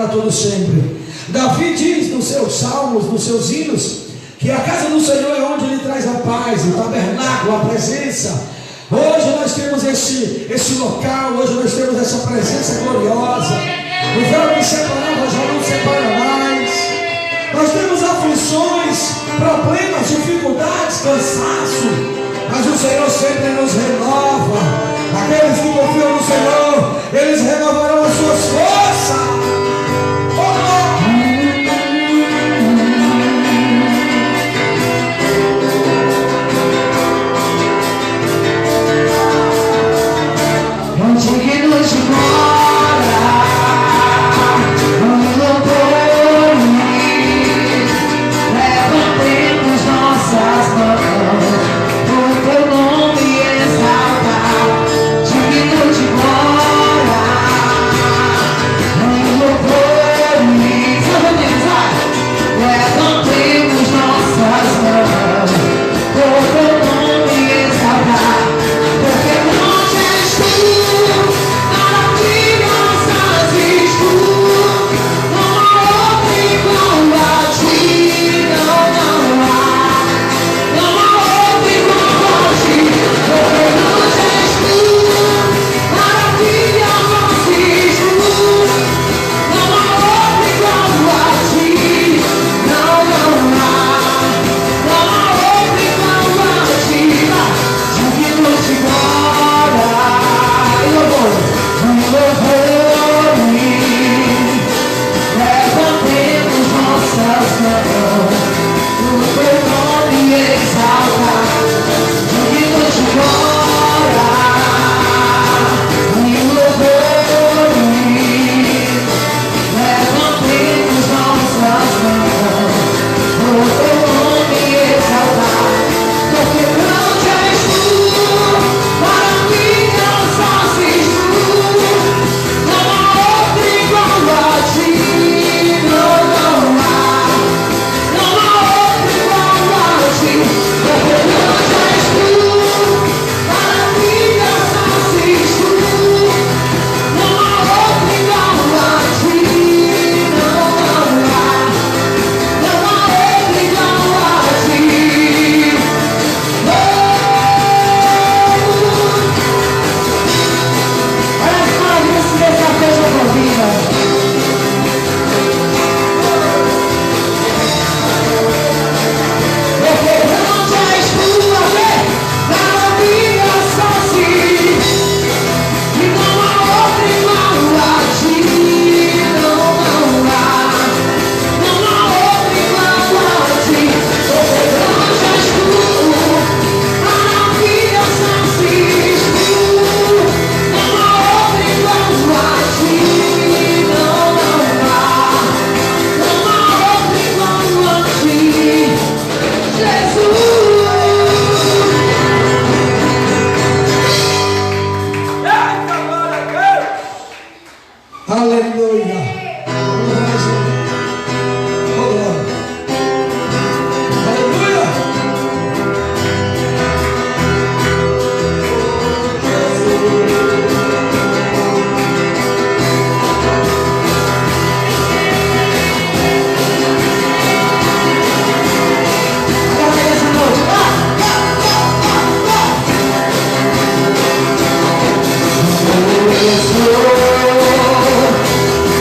para todo sempre. Davi diz nos seus salmos, nos seus hinos, que a casa do Senhor é onde Ele traz a paz, o tabernáculo, a presença. Hoje nós temos esse local, hoje nós temos essa presença gloriosa. O véu que separava já não separa mais. Nós temos aflições, problemas, dificuldades, cansaço, mas o Senhor sempre nos renova. Aqueles que confiam no Senhor, eles renovarão as suas forças.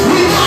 We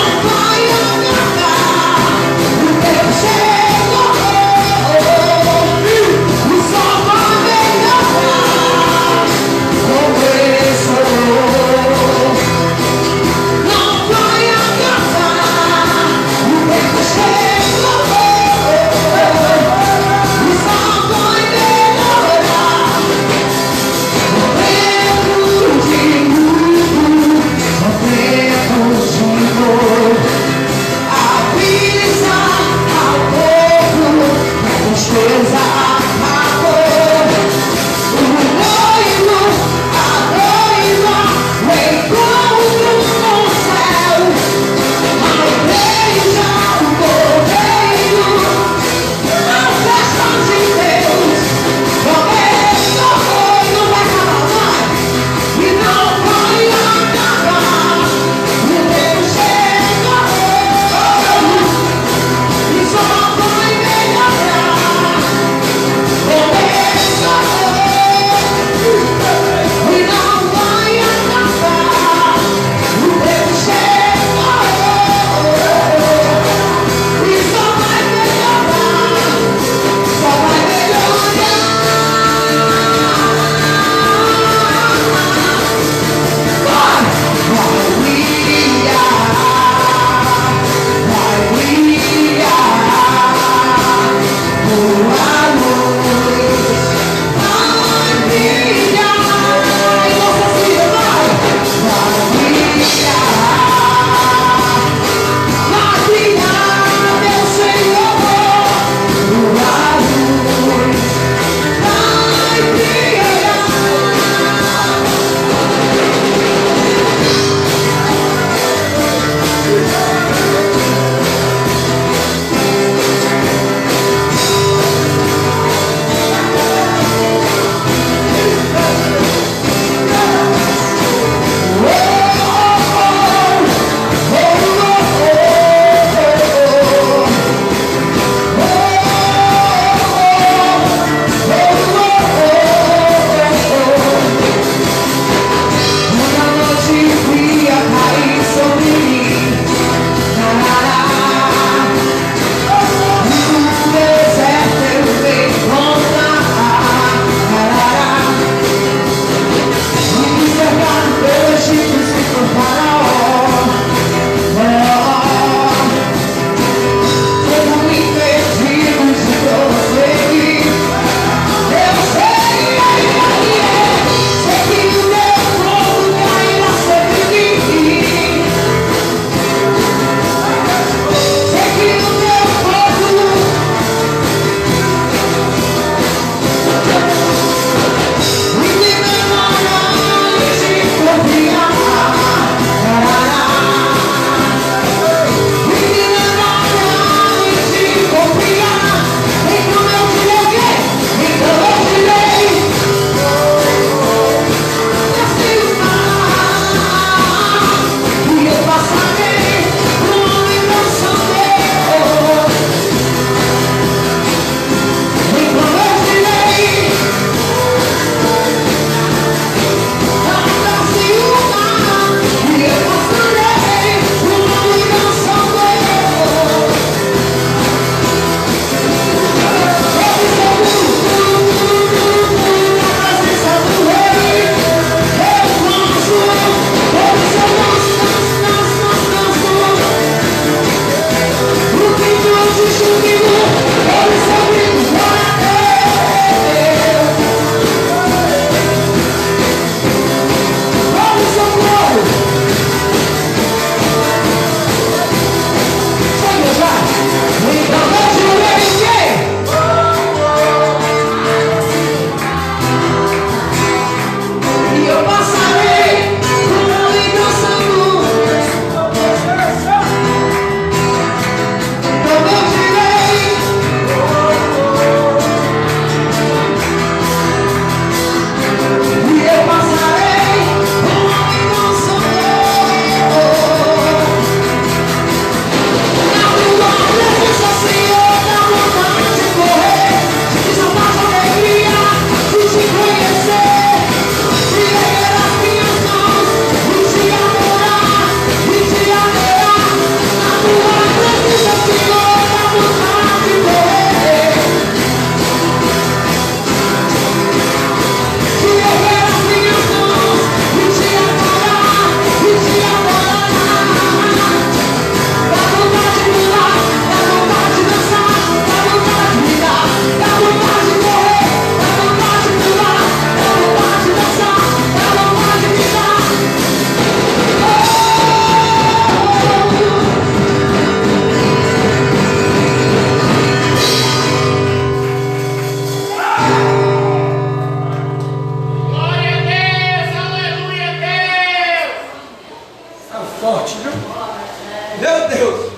Meu Deus.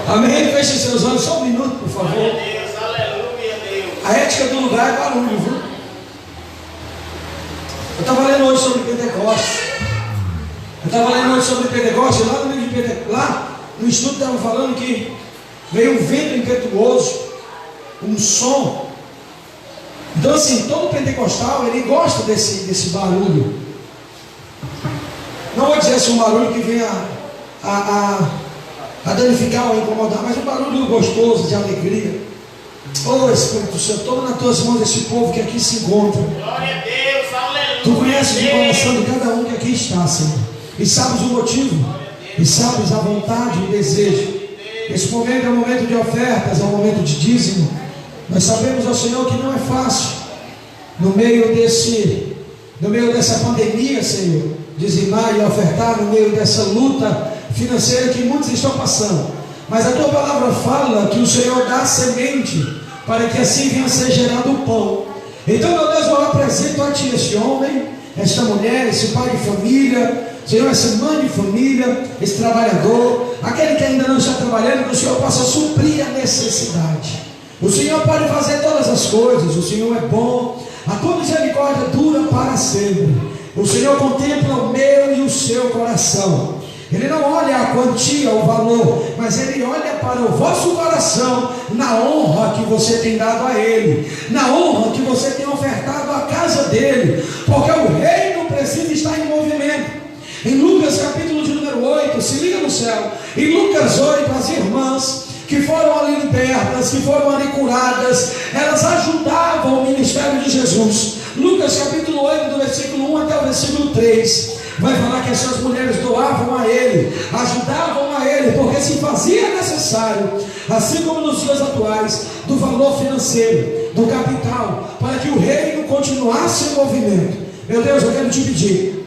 Amém? Feche seus olhos só um minuto, por favor. Deus, aleluia, Deus. A ética do lugar é barulho, viu? Eu estava lendo hoje sobre Pentecostes. Lá no livro de Pentecostes, lá no estudo estava falando que veio um vento impetuoso, um som. Então assim, todo pentecostal, ele gosta desse barulho. Não vou dizer se um barulho que venha a danificar ou a incomodar, mas um barulho gostoso, de alegria. Oh Espírito Santo, toma nas tuas mãos esse povo que aqui se encontra. Glória a Deus, aleluia. Tu conheces o coração de cada um que aqui está, Senhor, e sabes o motivo, e sabes a vontade e o desejo. Esse momento é um momento de ofertas, é um momento de dízimo. Nós sabemos, ó Senhor, que não é fácil no meio dessa pandemia, Senhor, dizimar e ofertar, no meio dessa luta financeira que muitos estão passando. Mas a tua palavra fala que o Senhor dá semente para que assim venha a ser gerado o pão. Então, meu Deus, eu apresento a ti esse homem, esta mulher, esse pai de família, Senhor, essa mãe de família, esse trabalhador, aquele que ainda não está trabalhando, que o Senhor possa suprir a necessidade. O Senhor pode fazer todas as coisas, o Senhor é bom, a tua misericórdia dura para sempre. O Senhor contempla o meu e o seu coração. Ele não olha a quantia, o valor, mas Ele olha para o vosso coração, na honra que você tem dado a Ele, na honra que você tem ofertado à casa dEle, porque o reino precisa estar em movimento. Em Lucas capítulo de número 8, se liga no céu, em Lucas 8, as irmãs que foram ali libertas, que foram ali curadas, elas ajudavam o ministério de Jesus. Lucas capítulo 8, do versículo 1 até o versículo 3, vai falar que essas mulheres doavam a Ele, ajudavam a Ele, porque se fazia necessário, assim como nos dias atuais, do valor financeiro, do capital, para que o reino continuasse em movimento. Meu Deus, eu quero te pedir,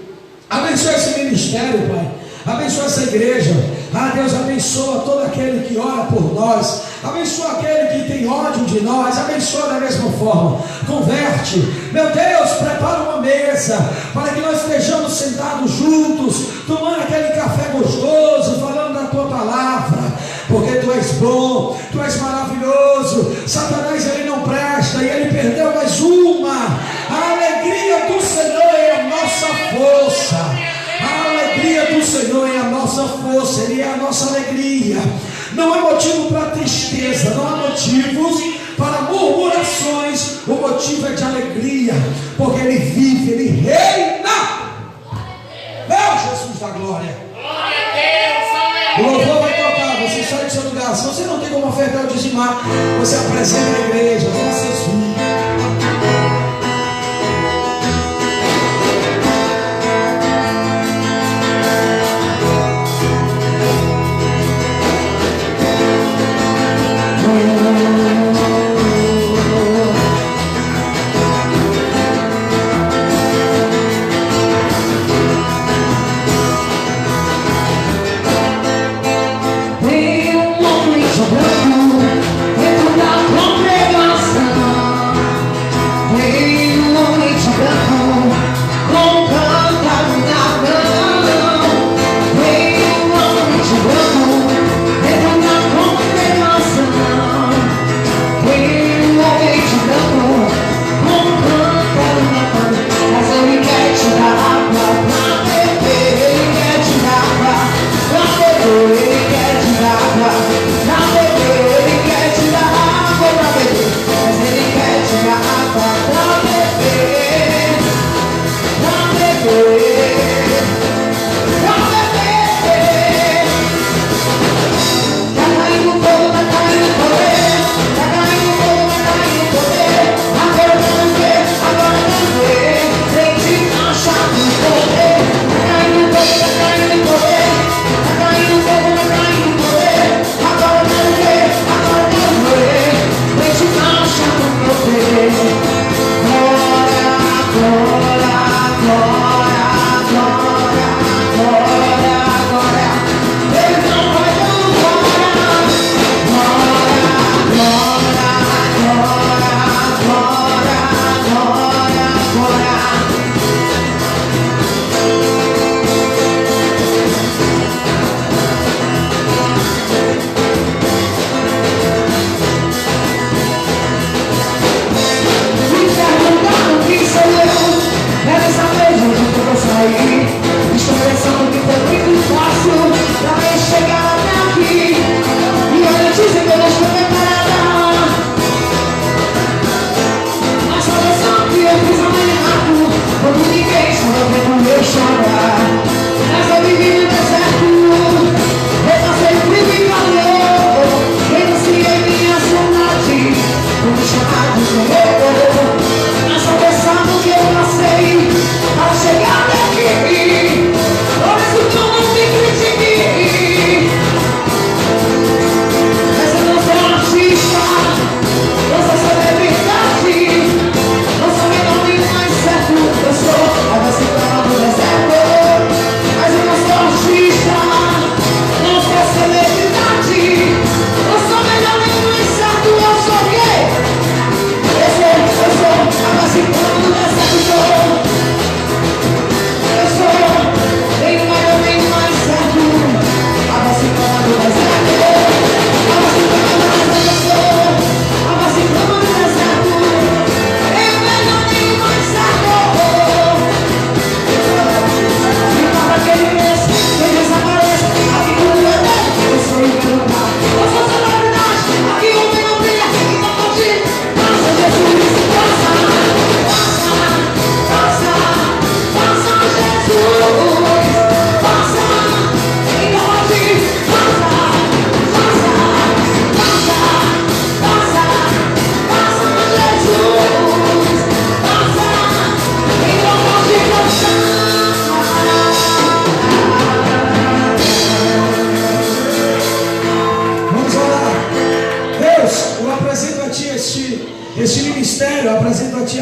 abençoa esse ministério, Pai. Abençoa essa igreja. Deus, abençoa todo aquele que ora por nós. Abençoa aquele que tem ódio de nós. Abençoa da mesma forma. Converte. Meu Deus, prepara uma mesa para que nós estejamos sentados juntos, tomando aquele café gostoso, falando da tua palavra, porque tu és bom, tu és maravilhoso. Satanás, ele não presta e ele perdeu mais uma. A alegria do Senhor é a nossa força. A alegria do Senhor é a nossa força, Ele é a nossa alegria. Não há motivo para tristeza, não há motivos para murmurações. O motivo é de alegria, porque Ele vive, Ele reina. Meu Jesus da glória. Glória a Deus, O aleluia. louvor vai tocar, você sai do seu lugar. Se você não tem como ofertar ou dizimar, você apresenta a igreja, faça isso. Tem um homem sobrando dentro da congregação.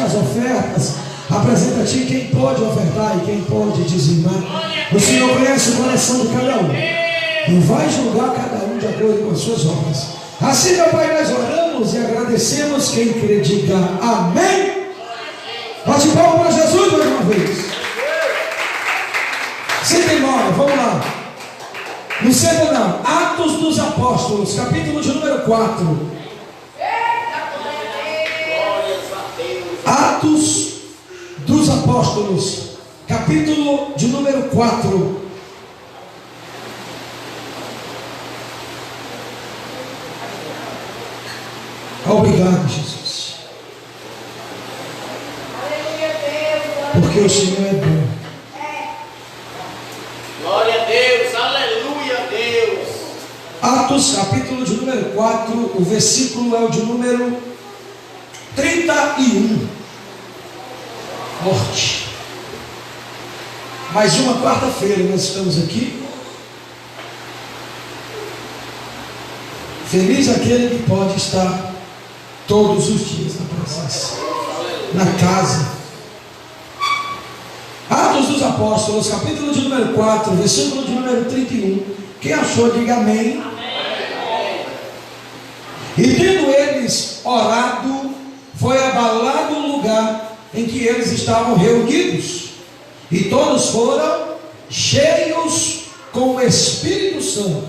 ti as ofertas, apresenta a ti quem pode ofertar e quem pode dizimar. O Senhor conhece o coração de cada um e vai julgar cada um de acordo com as suas obras. Assim, meu Pai, nós oramos e agradecemos. Quem crê, diga amém. Bate palma para Jesus mais uma vez. Senta embora, vamos lá. Não senta não. Atos dos Apóstolos, capítulo de número 4. Atos dos Apóstolos, capítulo de número 4. Obrigado, Jesus, porque o Senhor é bom. Glória a Deus, aleluia a Deus. Atos, capítulo de número 4, o versículo é o de número 31. Morte. Mais uma quarta-feira nós estamos aqui. Feliz aquele que pode estar todos os dias na presença, na casa. Atos dos Apóstolos, capítulo de número 4, versículo de número 31. Quem achou, diga amém. E tendo eles orado, foi abalado o lugar em que eles estavam reunidos, e todos foram cheios com o Espírito Santo,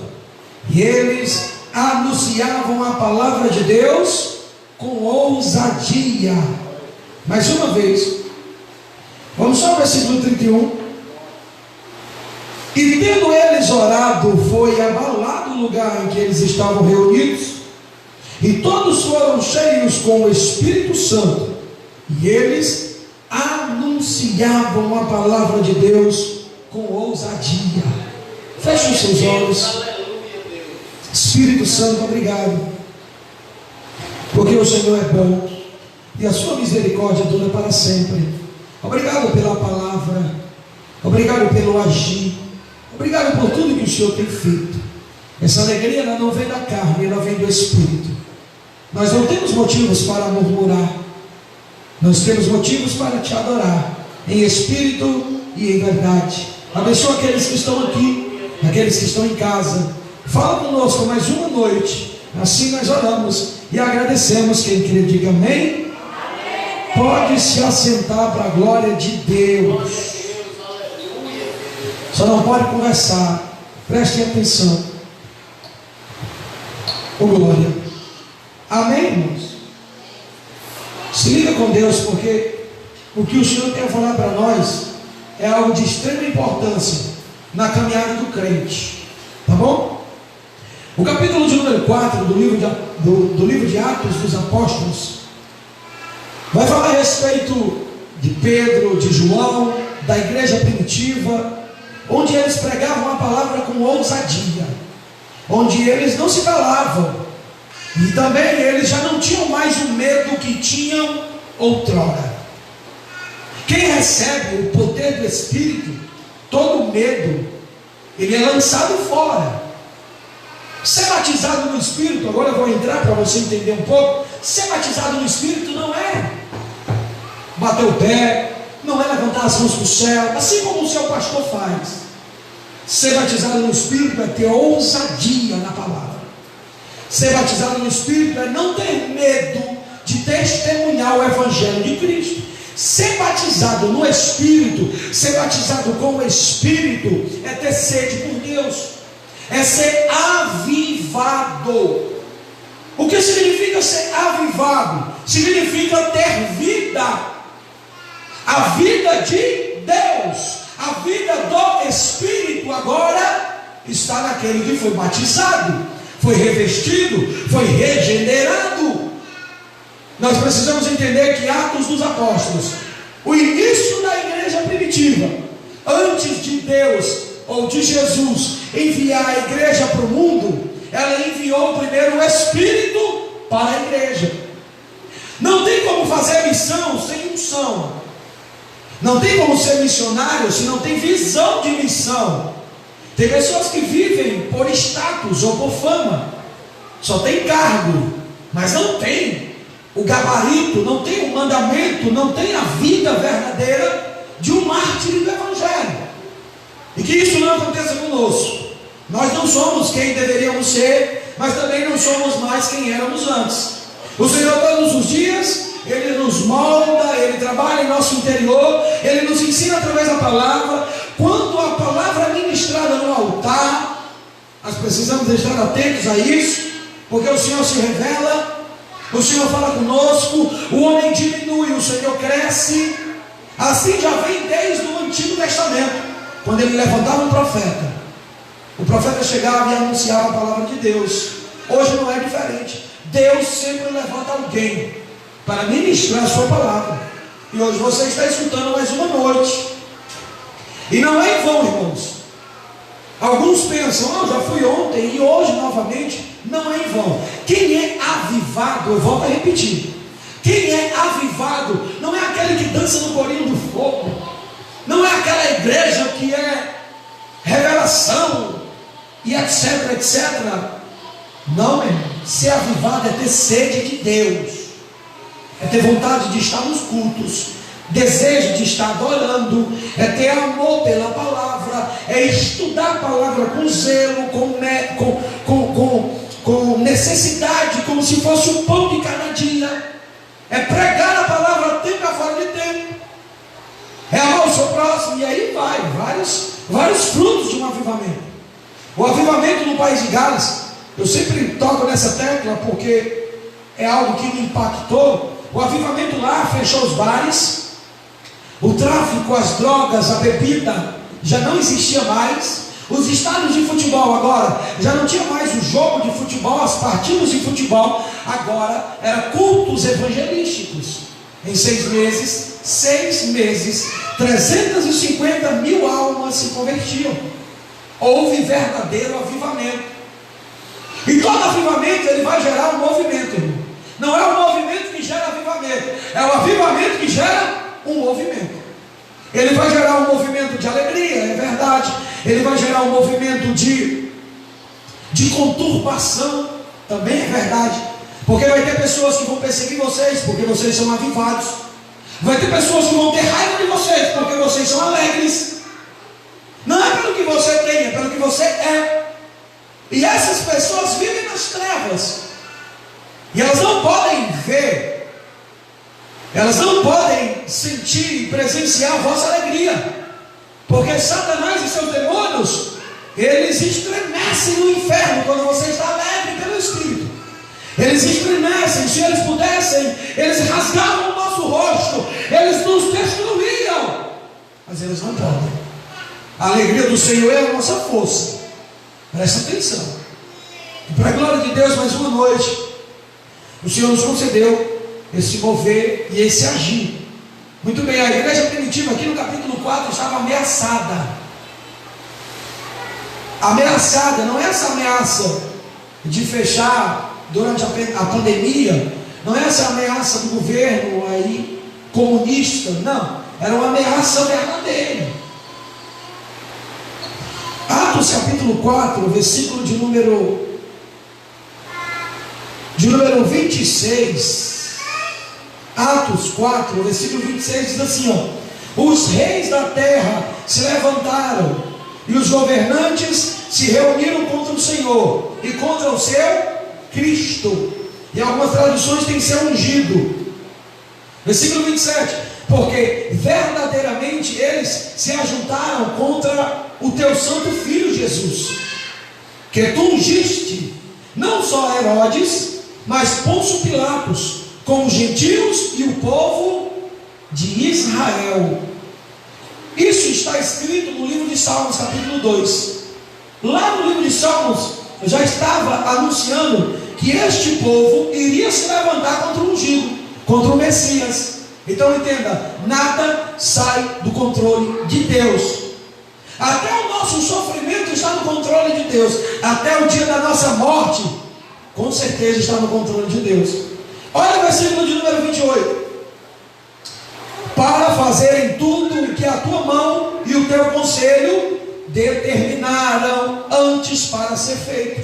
e eles anunciavam a palavra de Deus com ousadia. Mais uma vez, vamos só ao versículo 31. E tendo eles orado, foi abalado o lugar em que eles estavam reunidos, e todos foram cheios com o Espírito Santo, e eles anunciavam a palavra de Deus com ousadia. Feche os seus olhos. Espírito Santo, obrigado, porque o Senhor é bom e a sua misericórdia dura para sempre. Obrigado pela palavra, obrigado pelo agir, obrigado por tudo que o Senhor tem feito. Essa alegria ela não vem da carne, ela vem do Espírito. Nós não temos motivos para murmurar, nós temos motivos para te adorar em espírito e em verdade. Abençoa aqueles que estão aqui, aqueles que estão em casa. Fala conosco mais uma noite. Assim nós oramos e agradecemos. Quem crê, diga amém. Pode se assentar para a glória de Deus. Só não pode conversar. Prestem atenção. Oh, glória. Amém, irmãos? Se liga com Deus, porque o que o Senhor tem a falar para nós é algo de extrema importância na caminhada do crente. Tá bom? O capítulo de número 4 do livro de Atos dos Apóstolos vai falar a respeito de Pedro, de João, da igreja primitiva, onde eles pregavam a palavra com ousadia, onde eles não se calavam, e também eles já não tinham mais o medo que tinham outrora. Quem recebe o poder do Espírito, todo medo, ele é lançado fora. Ser batizado no Espírito, agora eu vou entrar para você entender um pouco. Ser batizado no Espírito não é bater o pé, não é levantar as mãos para o céu, assim como o seu pastor faz. Ser batizado no Espírito é ter ousadia na palavra. Ser batizado no Espírito é não ter medo de testemunhar o Evangelho de Cristo. Ser batizado no Espírito, ser batizado com o Espírito, é ter sede por Deus, é ser avivado. O que significa ser avivado? Significa ter vida, a vida de Deus, a vida do Espírito agora está naquele que foi batizado, foi revestido, foi regenerado. Nós precisamos entender que Atos dos Apóstolos, o início da igreja primitiva, antes de Deus ou de Jesus enviar a igreja para o mundo, ela enviou primeiro o Espírito para a igreja. Não tem como fazer missão sem unção. Não tem como ser missionário se não tem visão de missão. Tem pessoas que vivem por status ou por fama, só tem cargo, mas não tem o gabarito, não tem o mandamento, não tem a vida verdadeira de um mártir do Evangelho. E que isso não aconteça conosco. Nós não somos quem deveríamos ser, mas também não somos mais quem éramos antes. O Senhor todos os dias, Ele nos molda, Ele trabalha em nosso interior, Ele nos ensina através da palavra. Quando a palavra é ministrada no altar, nós precisamos estar atentos a isso, porque o Senhor se revela, o Senhor fala conosco, o homem diminui, o Senhor cresce. Assim já vem desde o Antigo Testamento, quando Ele levantava um profeta. O profeta chegava e anunciava a palavra de Deus. Hoje não é diferente. Deus sempre levanta alguém para ministrar a sua palavra. E hoje você está escutando mais uma noite. E não é em vão, irmãos. Alguns pensam, já fui ontem e hoje novamente. Não é em vão. Quem é avivado, eu volto a repetir. Quem é avivado não é aquele que dança no corinho do fogo. Não é aquela igreja que é revelação e etc, etc. Não, irmão. Ser avivado é ter sede de Deus, é ter vontade de estar nos cultos, desejo de estar adorando, é ter amor pela palavra, é estudar a palavra com zelo, com necessidade, como se fosse o pão de cada dia, é pregar a palavra tempo a fora de tempo, é amar o seu próximo. E aí vai, vários frutos de um avivamento. O avivamento no país de Gales, eu sempre toco nessa tecla porque é algo que me impactou. O avivamento lá fechou os bares, o tráfico, as drogas, a bebida já não existia mais. Os estádios de futebol agora já não tinha mais o jogo de futebol, as partidas de futebol. Agora eram cultos evangelísticos. Em 6 meses, 350 mil almas se convertiam. Houve verdadeiro avivamento. E todo avivamento ele vai gerar um movimento, irmão. Não é o movimento que gera avivamento, é o avivamento que gera um movimento. Ele vai gerar um movimento de alegria, é verdade. Ele vai gerar um movimento de conturbação, também é verdade. Porque vai ter pessoas que vão perseguir vocês, porque vocês são avivados. Vai ter pessoas que vão ter raiva de vocês, porque vocês são alegres. Não é pelo que você tem, é pelo que você é. E essas pessoas vivem nas trevas, e elas não podem ver, elas não podem sentir e presenciar a vossa alegria, porque Satanás e seus demônios, eles estremecem no inferno quando você está alegre pelo Espírito. Eles estremecem. Se eles pudessem, eles rasgavam o nosso rosto, eles nos destruíam, mas eles não podem. A alegria do Senhor é a nossa força. Presta atenção. E para a glória de Deus, mais uma noite, o Senhor nos concedeu esse mover e esse agir. Muito bem, a igreja primitiva aqui no capítulo 4 estava ameaçada. Ameaçada, não é essa ameaça de fechar durante a pandemia, não é essa ameaça do governo aí comunista, não, era uma ameaça verdadeira. Atos capítulo 4, versículo de número 26. Atos 4, versículo 26 diz assim, os reis da terra se levantaram e os governantes se reuniram contra o Senhor e contra o seu Cristo. E algumas traduções tem seu ungido. Versículo 27, porque verdadeiramente eles se ajuntaram contra o teu santo filho Jesus, que tu ungiste, não só Herodes, mas Pôncio Pilatos, com os gentios e o povo de Israel. Isso está escrito no livro de Salmos, capítulo 2. Lá no livro de Salmos, eu já estava anunciando que este povo iria se levantar contra o ungido, contra o Messias. Então entenda, nada sai do controle de Deus. Até o nosso sofrimento está no controle de Deus. Até o dia da nossa morte, com certeza está no controle de Deus. Olha o versículo de número 28. Para fazerem tudo o que a tua mão e o teu conselho determinaram antes para ser feito.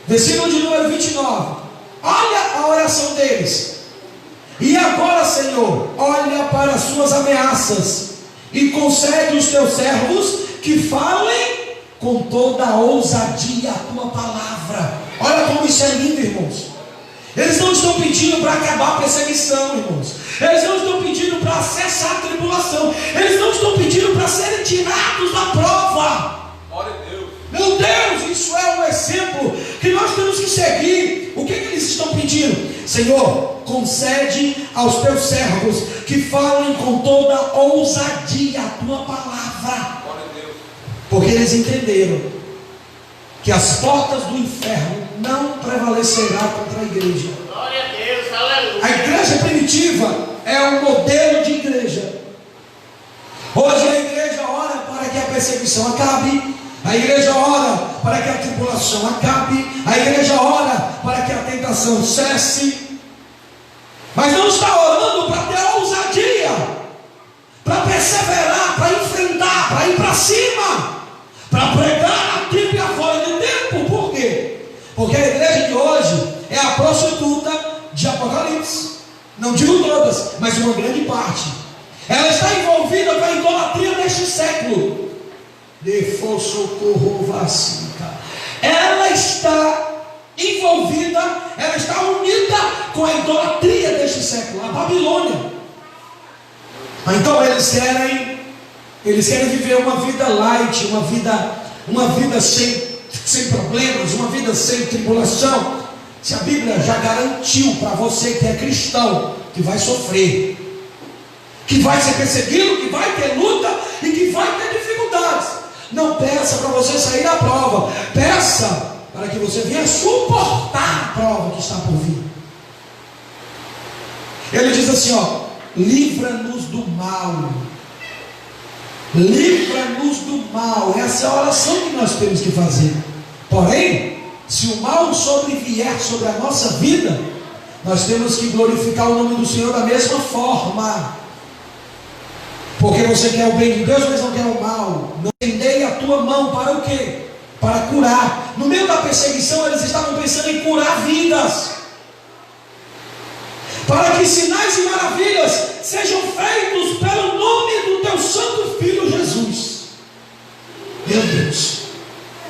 Versículo de número 29. Olha a oração deles. E agora, Senhor, olha para as suas ameaças e concede os teus servos que falem com toda a ousadia a tua palavra. Olha como isso é lindo, irmãos. Eles não estão pedindo para acabar a perseguição, irmãos. Eles não estão pedindo para cessar a tribulação. Eles não estão pedindo para serem tirados da prova. Glória a Deus. Meu Deus, isso é um exemplo que nós temos que seguir. O que eles estão pedindo? Senhor, concede aos teus servos que falem com toda ousadia a tua palavra. Glória a Deus. Porque eles entenderam que as portas do inferno não prevalecerá contra a igreja. Glória a Deus, aleluia. A igreja primitiva é um modelo de igreja. Hoje a igreja ora para que a perseguição acabe, a igreja ora para que a tribulação acabe, a igreja ora para que a tentação cesse, mas não está orando para ter ousadia, para perseverar, para enfrentar, para ir para cima, para pregar a tempo e a fora de tempo. Por quê? Porque a igreja de hoje é a prostituta de Apocalipse. Não digo todas, mas uma grande parte. Ela está envolvida com a idolatria deste século. Ela está envolvida, ela está unida com a idolatria deste século, a Babilônia. Então eles querem viver uma vida light, uma vida sem problemas, uma vida sem tribulação. Se a Bíblia já garantiu para você que é cristão, que vai sofrer, que vai ser perseguido, que vai ter luta e que vai ter dificuldades. Não peça para você sair da prova, peça para que você venha suportar a prova que está por vir. Ele diz assim, ó: livra-nos do mal. Livra-nos do mal. Essa é a oração que nós temos que fazer. Porém, se o mal sobrevier sobre a nossa vida, nós temos que glorificar o nome do Senhor da mesma forma. Porque você quer o bem de Deus, mas não quer o mal. Não estendei a tua mão para o quê? Para curar. No meio da perseguição, eles estavam pensando em curar vidas, para que sinais e maravilhas sejam feitos pelo nome do teu santo Filho Jesus. Meu Deus,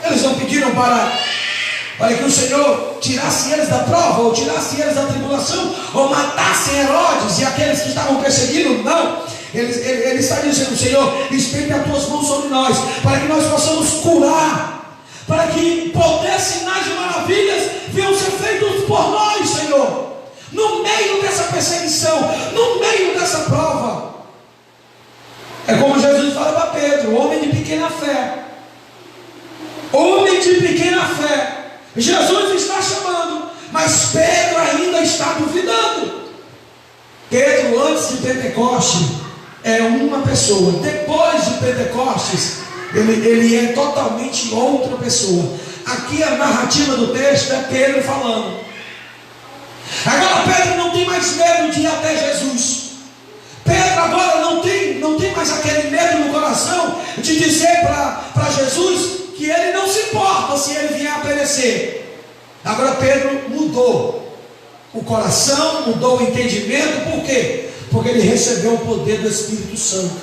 eles não pediram para que o Senhor tirasse eles da prova, ou tirasse eles da tribulação, ou matasse Herodes e aqueles que estavam perseguindo. Não, ele está dizendo: Senhor, estende as tuas mãos sobre nós, para que nós possamos curar, para que poder, sinais e maravilhas venham ser feitos por nós, Senhor, no meio dessa perseguição, no meio dessa prova. É como Jesus fala para Pedro: homem de pequena fé. Homem de pequena fé. Jesus está chamando, mas Pedro ainda está duvidando. Pedro, antes de Pentecostes, é uma pessoa. Depois de Pentecostes, ele é totalmente outra pessoa. Aqui a narrativa do texto é Pedro falando. Agora Pedro não tem mais medo de ir até Jesus. Pedro agora não tem mais aquele medo no coração de dizer para Jesus que ele não se importa se ele vier a perecer. Agora Pedro mudou o coração, mudou o entendimento. Por quê? Porque ele recebeu o poder do Espírito Santo.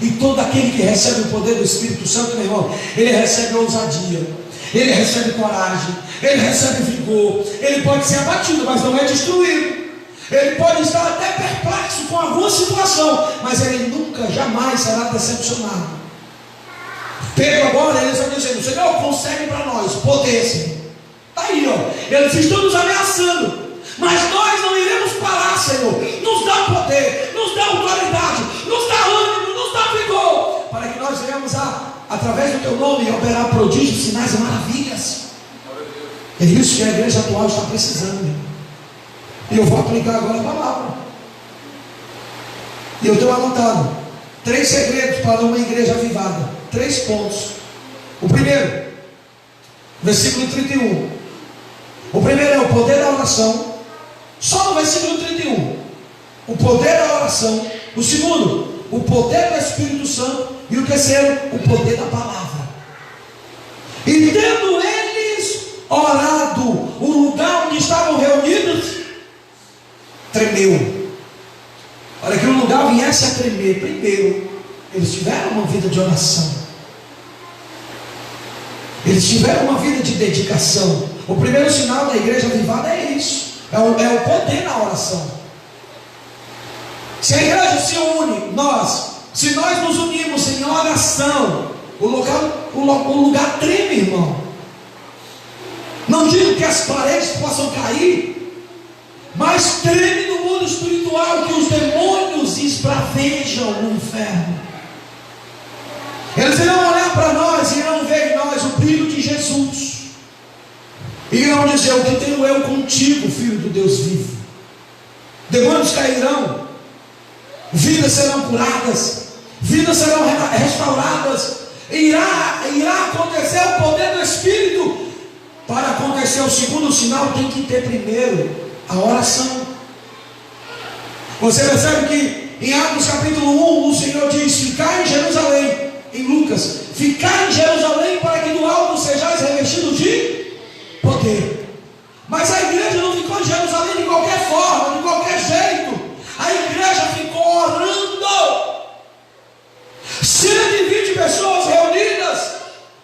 E todo aquele que recebe o poder do Espírito Santo, meu irmão, ele recebe ousadia, ele recebe coragem, ele recebe vigor. Ele pode ser abatido, mas não é destruído. Ele pode estar até perplexo com alguma situação, mas ele nunca, jamais será decepcionado. Pedro agora, eles estão dizendo: Senhor, concede para nós poder, Senhor. Está aí, ó. Eles estão nos ameaçando, mas nós não iremos parar, Senhor. Nos dá poder, nos dá autoridade, nos dá ânimo, nos dá vigor, para que nós venhamos através do teu nome, operar prodígios, sinais e maravilhas. É isso que a igreja atual está precisando. E eu vou aplicar agora a palavra. E eu tenho anotado 3 segredos para uma igreja avivada. 3 pontos. O primeiro, versículo 31. O primeiro é o poder da oração. Só no versículo 31. O poder da oração. O segundo, o poder do Espírito Santo. E o terceiro, o poder da palavra. E tendo eles orado, o lugar onde estavam reunidos tremeu. comece a tremer, primeiro, eles tiveram uma vida de oração. Eles tiveram uma vida de dedicação. O primeiro sinal da igreja avivada é isso. É o poder na oração. Se a igreja se une, se nós nos unimos em oração, o lugar treme, irmão. Não digo que as paredes possam cair, mas treme no mundo espiritual, que os demônios esbravejam no inferno. Eles irão olhar para nós e irão ver em nós o brilho de Jesus. E irão dizer: o que tenho eu contigo, filho do Deus vivo. Demônios cairão, vidas serão curadas, vidas serão restauradas. Irá acontecer o poder do Espírito. Para acontecer o segundo sinal, tem que ter primeiro a oração. Você percebe que em Atos capítulo 1, o Senhor diz: ficai em Jerusalém. Em Lucas: ficai em Jerusalém, para que do alto sejais revestidos de poder. Mas a igreja não ficou em Jerusalém de qualquer forma, de qualquer jeito. A igreja ficou orando. 120 pessoas reunidas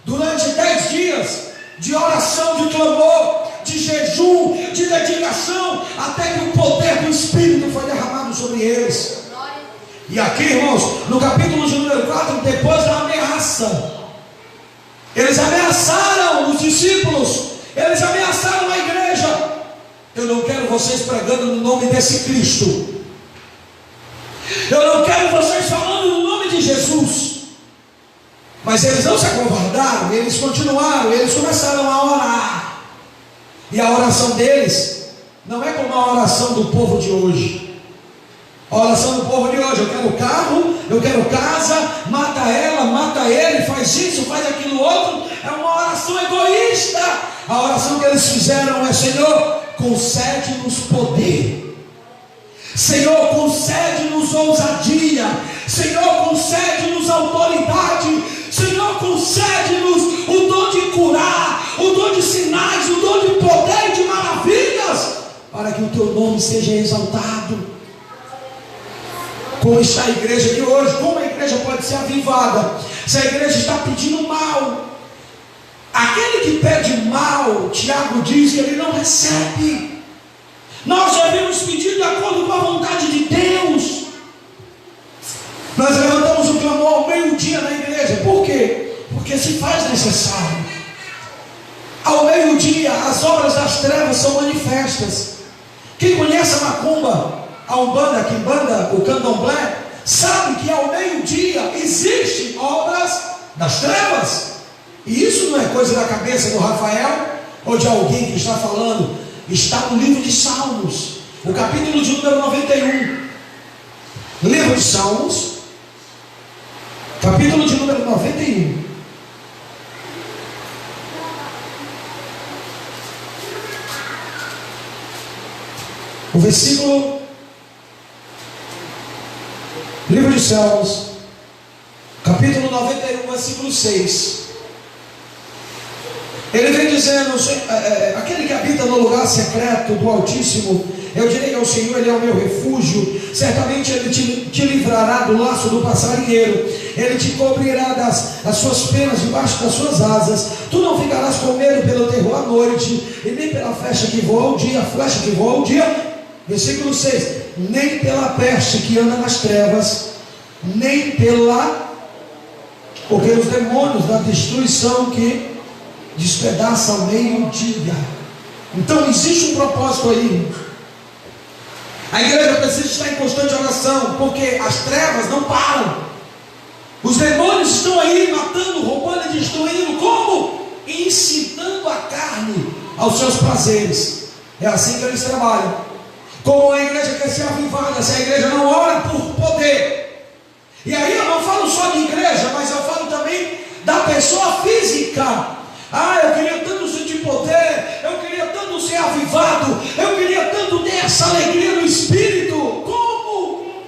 durante 10 dias de oração, de clamor, de jejum, de dedicação, até que o poder do Espírito foi derramado sobre eles. E aqui, irmãos, no capítulo de número 4, depois da ameaça, eles ameaçaram os discípulos, eles ameaçaram a igreja: eu não quero vocês pregando no nome desse Cristo, eu não quero vocês falando no nome de Jesus. Mas eles não se acovardaram, eles continuaram, eles começaram a orar. E a oração deles não é como a oração do povo de hoje. A oração do povo de hoje: eu quero carro, eu quero casa, mata ela, mata ele, faz isso, faz aquilo outro. É uma oração egoísta. A oração que eles fizeram é: Senhor, concede-nos poder. Senhor, concede-nos ousadia. Senhor, concede-nos autoridade. Senhor, concede-nos o dom de curar, o dom de sinais, o dom de poder e de maravilhas, para que o teu nome seja exaltado. Como está a igreja de hoje? Como a igreja pode ser avivada se a igreja está pedindo mal? Aquele que pede mal, Tiago diz que ele não recebe. Nós devemos pedir de acordo com a vontade de Deus. Nós levantamos o clamor ao meio-dia na igreja. Por quê? Porque se faz necessário. Ao meio-dia as obras das trevas são manifestas. Quem conhece a macumba, a umbanda, a quimbanda, o candomblé, sabe que ao meio-dia existem obras das trevas. E isso não é coisa da cabeça do Rafael ou de alguém que está falando. Está no livro de Salmos, o capítulo de número 91. Livro de Salmos, capítulo de número 91. O versículo, livro de Salmos, capítulo 91, versículo 6. Ele vem dizendo: aquele que habita no lugar secreto do Altíssimo, eu direi ao Senhor, Ele é o meu refúgio. Certamente Ele te livrará do laço do passarinheiro, Ele te cobrirá das suas penas debaixo das suas asas. Tu não ficarás com medo pelo terror à noite, e nem pela flecha que voa ao dia, versículo 6, nem pela peste que anda nas trevas, nem porque os demônios da destruição que despedaça ao meio-dia. Então existe um propósito aí. A igreja precisa estar em constante oração, porque as trevas não param. Os demônios estão aí matando, roubando e destruindo. Como? Incitando a carne aos seus prazeres. É assim que eles trabalham. Como a igreja quer ser avivada, se a igreja não ora por poder. E aí eu não falo só de igreja, mas eu falo também da pessoa física. Eu queria tanto sentir poder, eu queria tanto ser avivado, eu queria tanto ter essa alegria no Espírito. Como?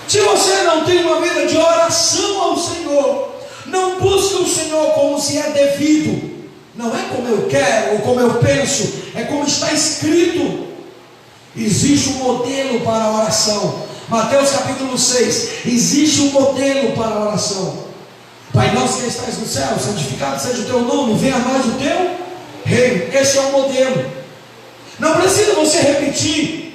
Se você não tem uma vida de oração ao Senhor, não busca o Senhor como se é devido, não é como eu quero ou como eu penso, é como está escrito. Existe um modelo para a oração. Mateus capítulo 6. Existe um modelo para a oração. Pai nosso que estás no céu, santificado seja o teu nome, venha a nós o teu reino. Esse é o modelo. Não precisa você repetir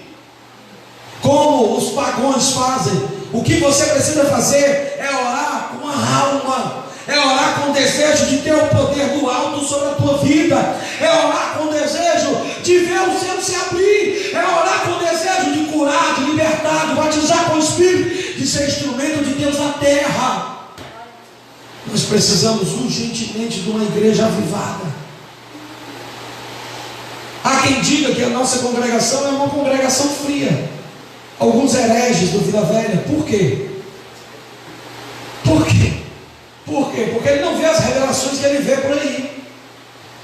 como os pagãos fazem. O que você precisa fazer é orar com a alma, é orar com o desejo de ter o poder do alto sobre a tua vida, é orar com o desejo de ver o céu se abrir, é orar com o desejo de curar, de libertar, de batizar com o Espírito, de ser instrumento de Deus na terra. Nós precisamos urgentemente de uma igreja avivada. Há quem diga que a nossa congregação é uma congregação fria. Alguns hereges do Vila Velha. Por quê? Por quê? Por quê? Porque ele não vê as revelações que ele vê por aí.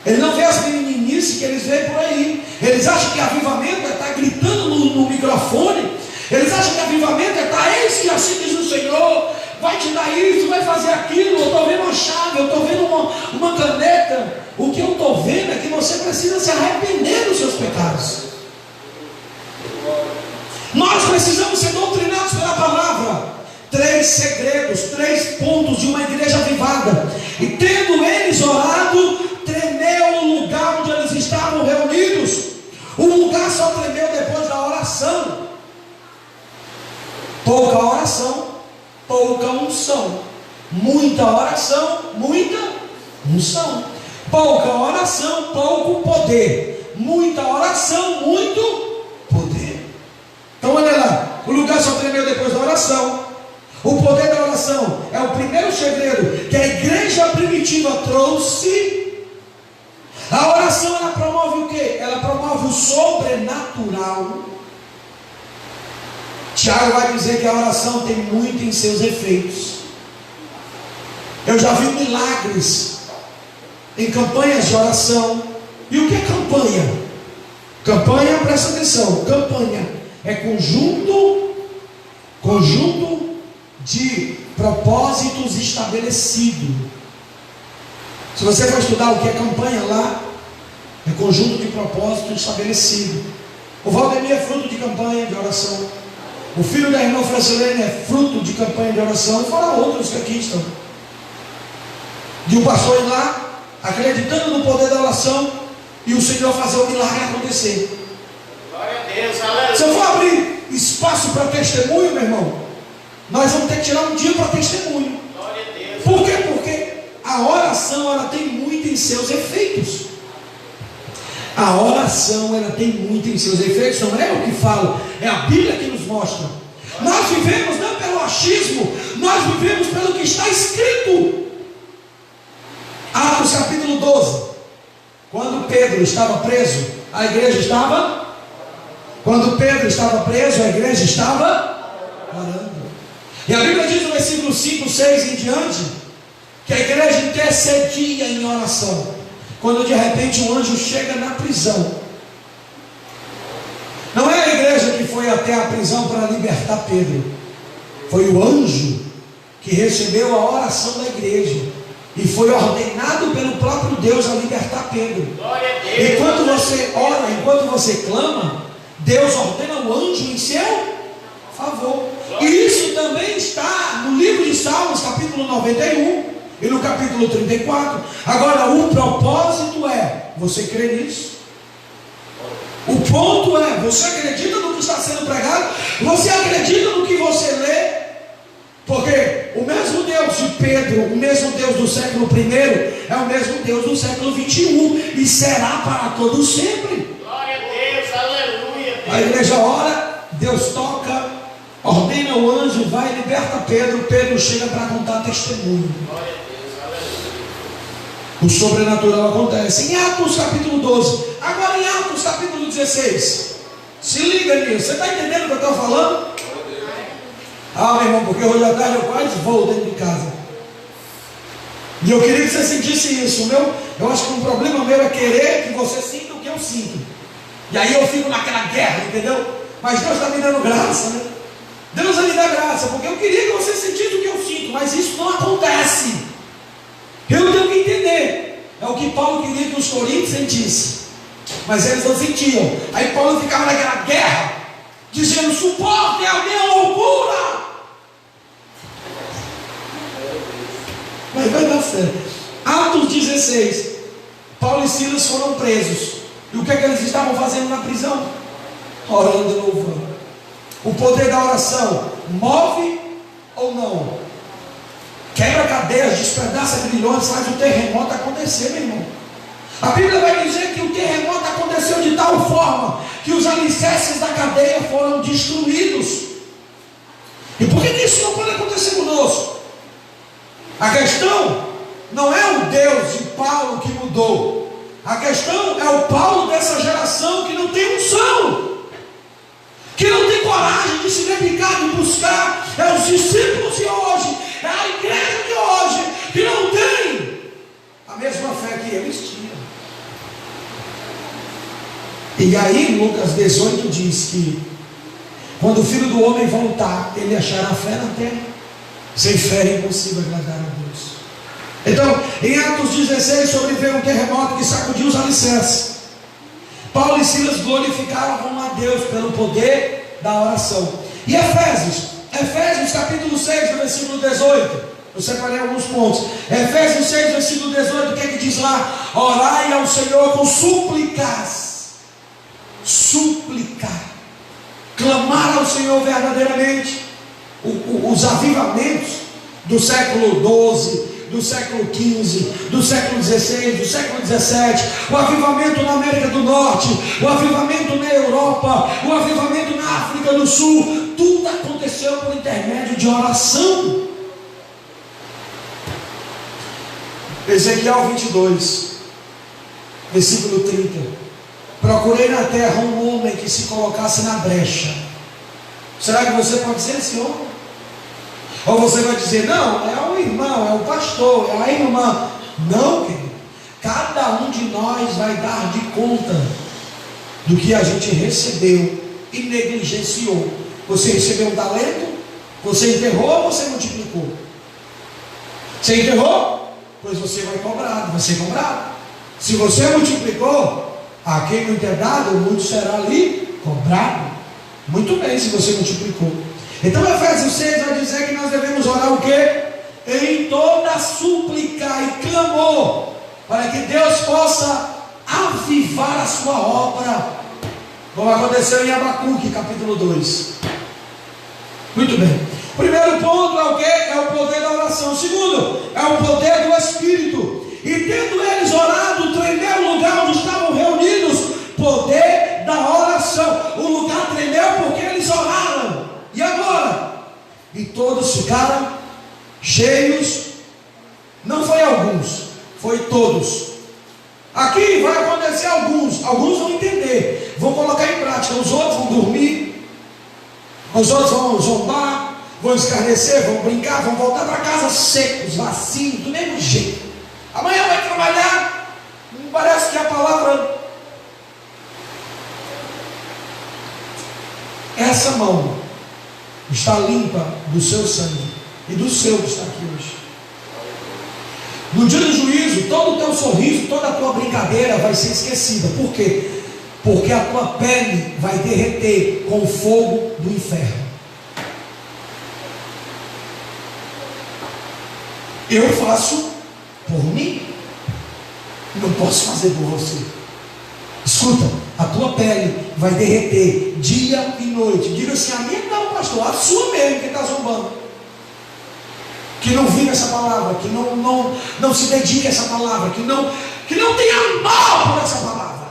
Ele não vê as meninices que eles veem por aí. Eles acham que avivamento é estar gritando no microfone. Eles acham que avivamento é estar, eis que assim diz o Senhor, vai te dar isso, vai fazer aquilo. Eu estou vendo uma chave, eu estou vendo uma caneta. O que eu estou vendo é que você precisa se arrepender dos seus pecados. Nós precisamos ser doutrinados pela palavra. 3 segredos, 3 pontos de uma igreja avivada. E tendo eles orado, tremeu o lugar onde eles estavam reunidos. O lugar só tremeu depois da oração. Pouca oração, pouca unção. Muita oração, muita unção. Pouca oração, pouco poder. Muita oração, muito poder. Então olha lá, o lugar só tremeu depois da oração. O poder da oração é o primeiro segredo que a igreja primitiva trouxe. A oração, ela promove o quê? Ela promove o sobrenatural. Tiago vai dizer que a oração tem muito em seus efeitos. Eu já vi milagres em campanhas de oração. E o que é campanha? Campanha, presta atenção, campanha é conjunto de propósitos estabelecidos. Se você for estudar o que é campanha lá, é conjunto de propósitos estabelecido. O Valdemir é fruto de campanha de oração. O filho da irmã Francilene é fruto de campanha de oração. Fora outros que aqui estão. De um pastor ir lá, acreditando no poder da oração, e o Senhor fazer o milagre acontecer. Glória a Deus, aleluia. Se eu for abrir espaço para testemunho, meu irmão, nós vamos ter que tirar um dia para testemunho. Glória a Deus. Por quê? Porque a oração, ela tem muito em seus efeitos. A oração, ela tem muito em seus efeitos. Não é eu que falo, é a Bíblia que nos mostra. Nós vivemos não pelo achismo, nós vivemos pelo que está escrito. Atos capítulo 12. Quando Pedro estava preso, a igreja estava? Quando Pedro estava preso, a igreja estava orando. E a Bíblia diz no versículo 5, 6 em diante, que a igreja intercedia em oração. Quando de repente um anjo chega na prisão. Não é a igreja que foi até a prisão para libertar Pedro. Foi o anjo que recebeu a oração da igreja e foi ordenado pelo próprio Deus a libertar Pedro. Glória a Deus. Enquanto você ora, enquanto você clama, Deus ordena o anjo em seu favor. E isso também está no livro de Salmos, capítulo 91 e no capítulo 34. Agora, o propósito é: você crê nisso? O ponto é: você acredita no que está sendo pregado? Você acredita no que você lê? Porque o mesmo Deus de Pedro, o mesmo Deus do século I, é o mesmo Deus do século XXI e será para todos sempre. Glória a Deus, aleluia. A igreja ora, Deus toca, ordena o anjo, vai e liberta Pedro. Pedro chega para contar testemunho. Glória a Deus, aleluia. O sobrenatural acontece. Em Atos capítulo 12. Agora em Atos capítulo 16. Se liga nisso. Você está entendendo o que eu estou falando? Ah, meu irmão, porque hoje à tarde eu quase vou dentro de casa. E eu queria que você sentisse isso. Eu acho que um problema meu é querer que você sinta o que eu sinto. E aí eu fico naquela guerra, entendeu? Mas Deus está me dando graça, né? Deus vai me dar graça, porque eu queria que você sentisse o que eu sinto, mas isso não acontece. Eu tenho que entender. É o que Paulo queria que os coríntios sentissem, mas eles não sentiam. Aí Paulo ficava naquela guerra. dizendo: suportem a minha loucura. Mas vai dar certo. Atos 16, Paulo e Silas foram presos. E o que é que eles estavam fazendo na prisão? Orando e louvando. O poder da oração move ou não? Quebra cadeias, despedaça grilhões, faz o terremoto acontecer, meu irmão. A Bíblia vai dizer que o terremoto aconteceu de tal forma que os alicerces da cadeia foram destruídos. E por que isso não pode acontecer conosco? A questão não é o Deus de Paulo que mudou. A questão é o Paulo dessa geração que não tem unção, que não tem coragem de se dedicar, de buscar. É os discípulos de hoje, é a igreja de hoje que não tem a mesma fé que eles tinham. E aí Lucas 18 diz que quando o Filho do Homem voltar, ele achará fé na terra. Sem fé é impossível agradar a Deus. Então, em Atos 16, sobreveio um terremoto que sacudiu os alicerces. Paulo e Silas glorificavam a Deus pelo poder da oração. E Efésios capítulo 6, versículo 18. Eu separei alguns pontos. Efésios 6, versículo 18, o que é que diz lá? Orai ao Senhor com súplicas. Suplicar, clamar ao Senhor verdadeiramente. Os avivamentos do século 12, do século 15, do século 16, do século 17, o avivamento na América do Norte, o avivamento na Europa, o avivamento na África do Sul, tudo aconteceu por intermédio de oração. Ezequiel 22, versículo 30. Procurei na terra um homem que se colocasse na brecha. Será que você pode ser esse homem? Ou você vai dizer: não, é o irmão, é o pastor, é a irmã. Não, querido. Cada um de nós vai dar de conta do que a gente recebeu e negligenciou. Você recebeu um talento, você enterrou ou você multiplicou? Você enterrou? Pois você vai ser cobrado. Se você multiplicou, a quem não ter dado, muito será ali cobrado. Muito bem, se você multiplicou. Então Efésios 6 vai dizer que nós devemos orar o quê? Em toda súplica e clamor, para que Deus possa avivar a sua obra, como aconteceu em Abacuque capítulo 2. Muito bem. Primeiro ponto é o quê? É o poder da oração. Segundo, é o poder do Espírito. E tendo eles orado, tremeu o lugar onde estavam reunidos. Poder da oração. O lugar tremeu porque eles oraram. E agora? E todos ficaram cheios. Não foi alguns, foi todos. Aqui vai acontecer alguns vão entender, vão colocar em prática. Os outros vão dormir, os outros vão zombar, vão escarnecer, vão brincar, vão voltar para casa secos, vacios, do mesmo jeito. Amanhã vai trabalhar, parece que a palavra, essa mão está limpa do seu sangue e do seu que está aqui hoje. No dia do juízo, todo o teu sorriso, toda a tua brincadeira vai ser esquecida. Por quê? Porque a tua pele vai derreter com o fogo do inferno. Eu faço por mim, não posso fazer por você. Escuta, a tua pele vai derreter dia e noite. Diga assim: a minha não, pastor, a sua mesmo, que está zombando, que não vive essa palavra, que não se dedica a essa palavra, que não tem amor por essa palavra.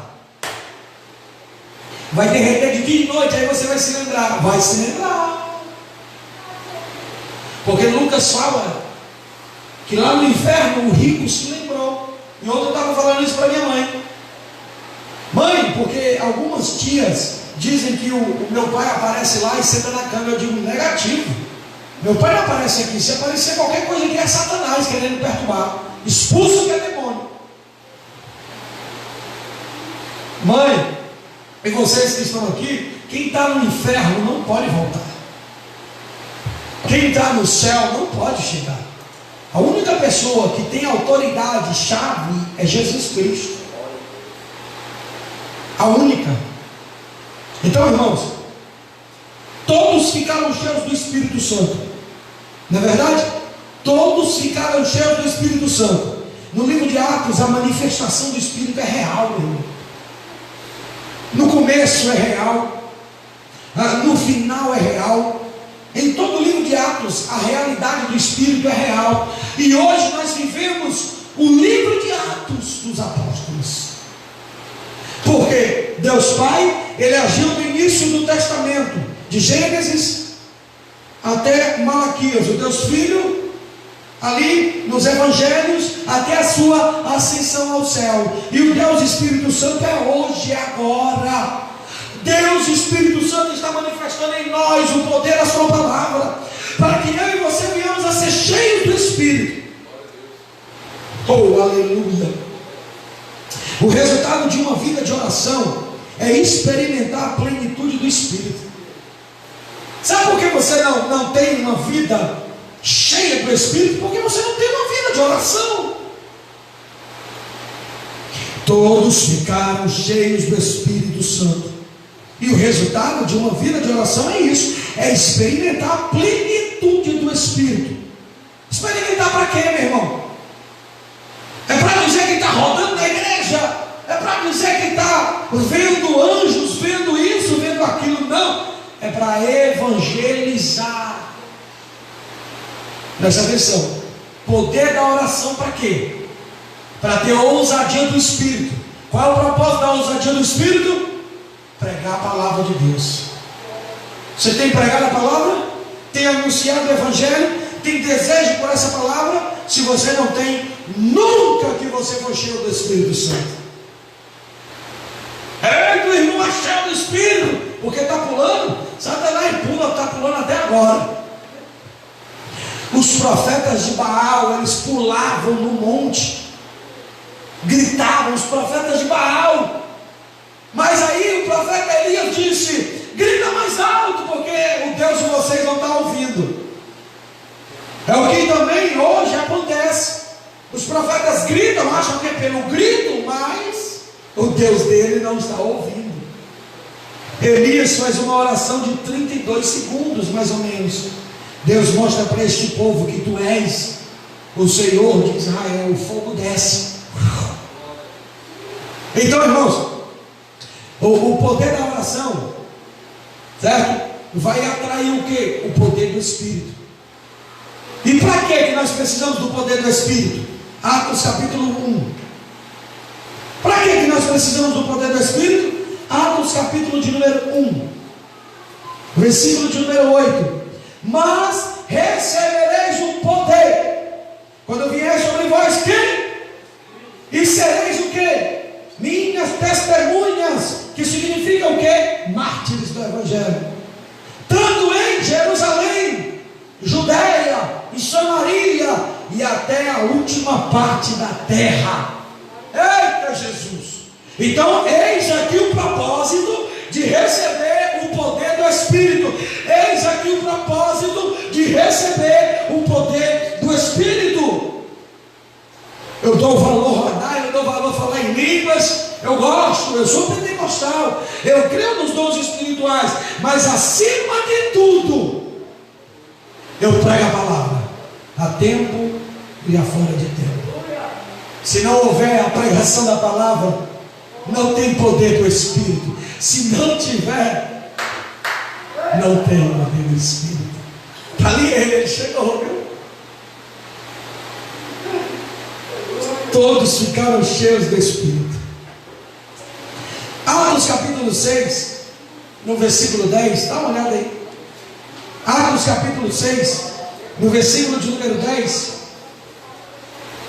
Vai derreter de dia e noite. Aí você vai se lembrar. Porque Lucas fala que lá no inferno o rico se lembrou. E ontem eu estava falando isso para minha mãe. Mãe, porque algumas tias dizem que o meu pai aparece lá e senta na cama. Eu digo: negativo. Meu pai não aparece aqui. Se aparecer qualquer coisa aqui, é Satanás querendo perturbar. Expulsa que é demônio. Mãe, e vocês que estão aqui, quem está no inferno não pode voltar. Quem está no céu não pode chegar. A única pessoa que tem autoridade, chave, é Jesus Cristo. A única. Então, irmãos, todos ficaram cheios do Espírito Santo. Não é verdade? Todos ficaram cheios do Espírito Santo. No livro de Atos, a manifestação do Espírito é real, meu irmão. No começo é real, no final é real. Em todo o livro de Atos, a realidade do Espírito é real. E hoje nós vivemos o livro de Atos dos Apóstolos. Porque Deus Pai, Ele agiu no início do Testamento, de Gênesis até Malaquias. O Deus Filho, ali nos Evangelhos, até a sua ascensão ao céu. E o Deus Espírito Santo é hoje, é agora. Deus Espírito Santo está manifestando em nós o poder da sua palavra, para que eu e você venhamos a ser cheios do Espírito. Oh, aleluia! O resultado de uma vida de oração é experimentar a plenitude do Espírito. Sabe por que você não tem uma vida cheia do Espírito? Porque você não tem uma vida de oração. Todos ficaram cheios do Espírito Santo. E o resultado de uma vida de oração é isso: é experimentar a plenitude do Espírito. Experimentar para quê, meu irmão? É para dizer que está rodando na igreja? É para dizer que está vendo anjos, vendo isso, vendo aquilo? Não, é para evangelizar. Presta atenção. Poder da oração para quê? Para ter ousadia do Espírito. Qual é o propósito da ousadia do Espírito? Pregar a palavra de Deus. Você tem pregado a palavra? Tem anunciado o Evangelho? Tem desejo por essa palavra? Se você não tem, nunca que você for cheio do Espírito Santo. O irmão é cheio do Espírito, porque está pulando. Satanás pula, está pulando até agora. Os profetas de Baal, eles pulavam no monte, gritavam, os profetas de Baal. Mas aí o profeta Elias disse: grita mais alto, porque o Deus de vocês não está ouvindo. É o que também hoje acontece. Os profetas gritam, acham que é pelo grito, mas o Deus dele não está ouvindo. Elias faz uma oração de 32 segundos, mais ou menos. Deus mostra para este povo que tu és o Senhor de Israel. O fogo desce. Então, irmãos, o poder da oração, certo? Vai atrair o quê? O poder do Espírito. E para que nós precisamos do poder do Espírito? Atos capítulo 1. Para que nós precisamos do poder do Espírito? Atos capítulo de número 1, versículo de número 8. Mas recebereis o poder quando vier sobre vós quem? E sereis o quê? Minhas testemunhas, que significa o quê? Mártires do Evangelho, tanto em Jerusalém, Judeia e Samaria e até a última parte da terra. Eita Jesus! Então eis aqui o propósito de receber o poder do Espírito. Eis aqui o propósito de receber o poder do Espírito. Eu dou valor a orar, eu dou valor a falar em línguas, eu gosto, eu sou pentecostal, eu creio nos dons espirituais, mas acima de tudo, eu prego a palavra, a tempo e a fora de tempo. Se não houver a pregação da palavra, não tem poder do Espírito. Se não tiver, não tem poder do Espírito. Ali ele chegou, viu? Todos ficaram cheios do Espírito. Atos capítulo 6, no versículo 10, dá uma olhada aí. Atos capítulo 6, no versículo de número 10.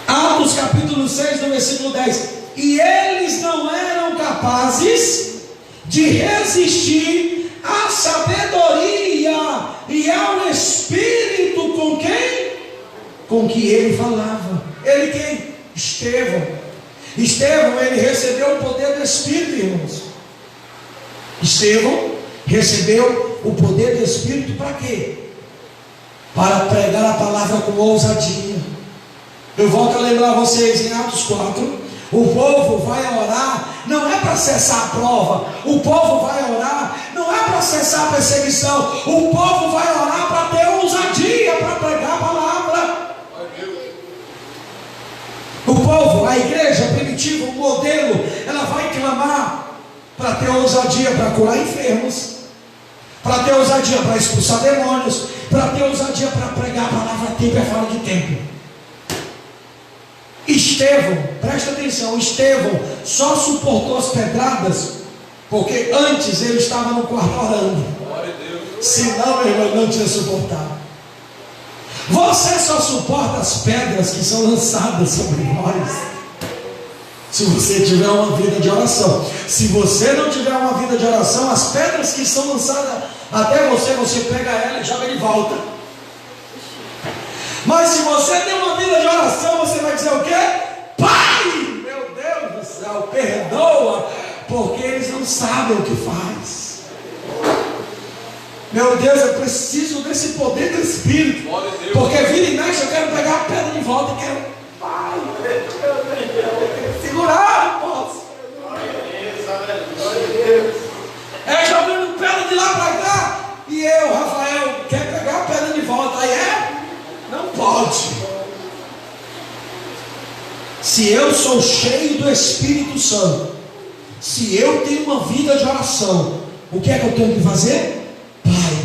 Atos capítulo 6, no versículo 10. E eles não eram capazes de resistir à sabedoria e ao Espírito com quem? Com que ele falava. Ele quem? Estevão. Estevão, ele recebeu o poder do Espírito, irmãos. Estevão recebeu o poder do Espírito para quê? Para pregar a palavra com ousadia. Eu volto a lembrar vocês em Atos 4. O povo vai orar, não é para cessar a prova. O povo vai orar, não é para cessar a perseguição, o povo vai orar para ter ousadia para pregar a palavra. O povo, a igreja primitiva, o modelo, ela vai clamar para ter ousadia para curar enfermos, para ter ousadia para expulsar demônios, para ter ousadia para pregar a palavra a tempo e fora de tempo. Estevão, presta atenção, Estevão só suportou as pedradas porque antes ele estava no quarto orando. Senão, meu irmão, ele não tinha suportado. Você só suporta as pedras que são lançadas sobre nós se você tiver uma vida de oração. Se você não tiver uma vida de oração, as pedras que são lançadas até você, você pega ela e joga de volta. Mas se você tem uma vida de oração, você vai dizer o quê? Pai, meu Deus do céu, perdoa, porque eles não sabem o que faz. Meu Deus, eu preciso desse poder do Espírito, porque vira e mexe, eu quero pegar a pedra de volta, eu quero, Pai, segurar, não posso. É jogando pedra de lá para cá, e eu, Rafael, quero pegar a pedra de volta. Aí não pode. Se eu sou cheio do Espírito Santo, se eu tenho uma vida de oração, o que é que eu tenho que fazer? Pai,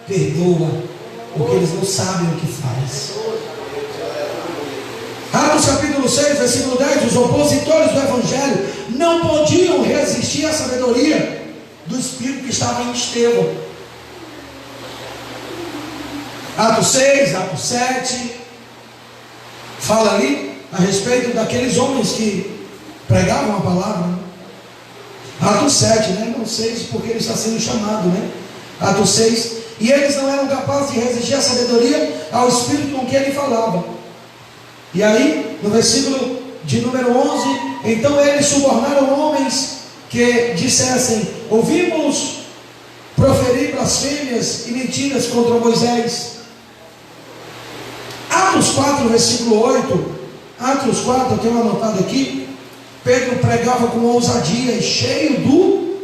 perdoa, porque eles não sabem o que faz. Atos capítulo 6, versículo 10. Os opositores do Evangelho não podiam resistir à sabedoria do Espírito que estava em Estevão. Atos 6, Atos 7 fala ali a respeito daqueles homens que pregavam a palavra. Atos 7, né? Não 6, porque ele está sendo chamado, né? Atos 6. E eles não eram capazes de resistir à sabedoria, ao Espírito com que ele falava. E aí, no versículo de número 11, então eles subornaram homens que dissessem: ouvimos proferir blasfêmias e mentiras contra Moisés. Atos 4, versículo 8. Atos 4, eu tenho anotado aqui. Pedro pregava com ousadia e cheio do...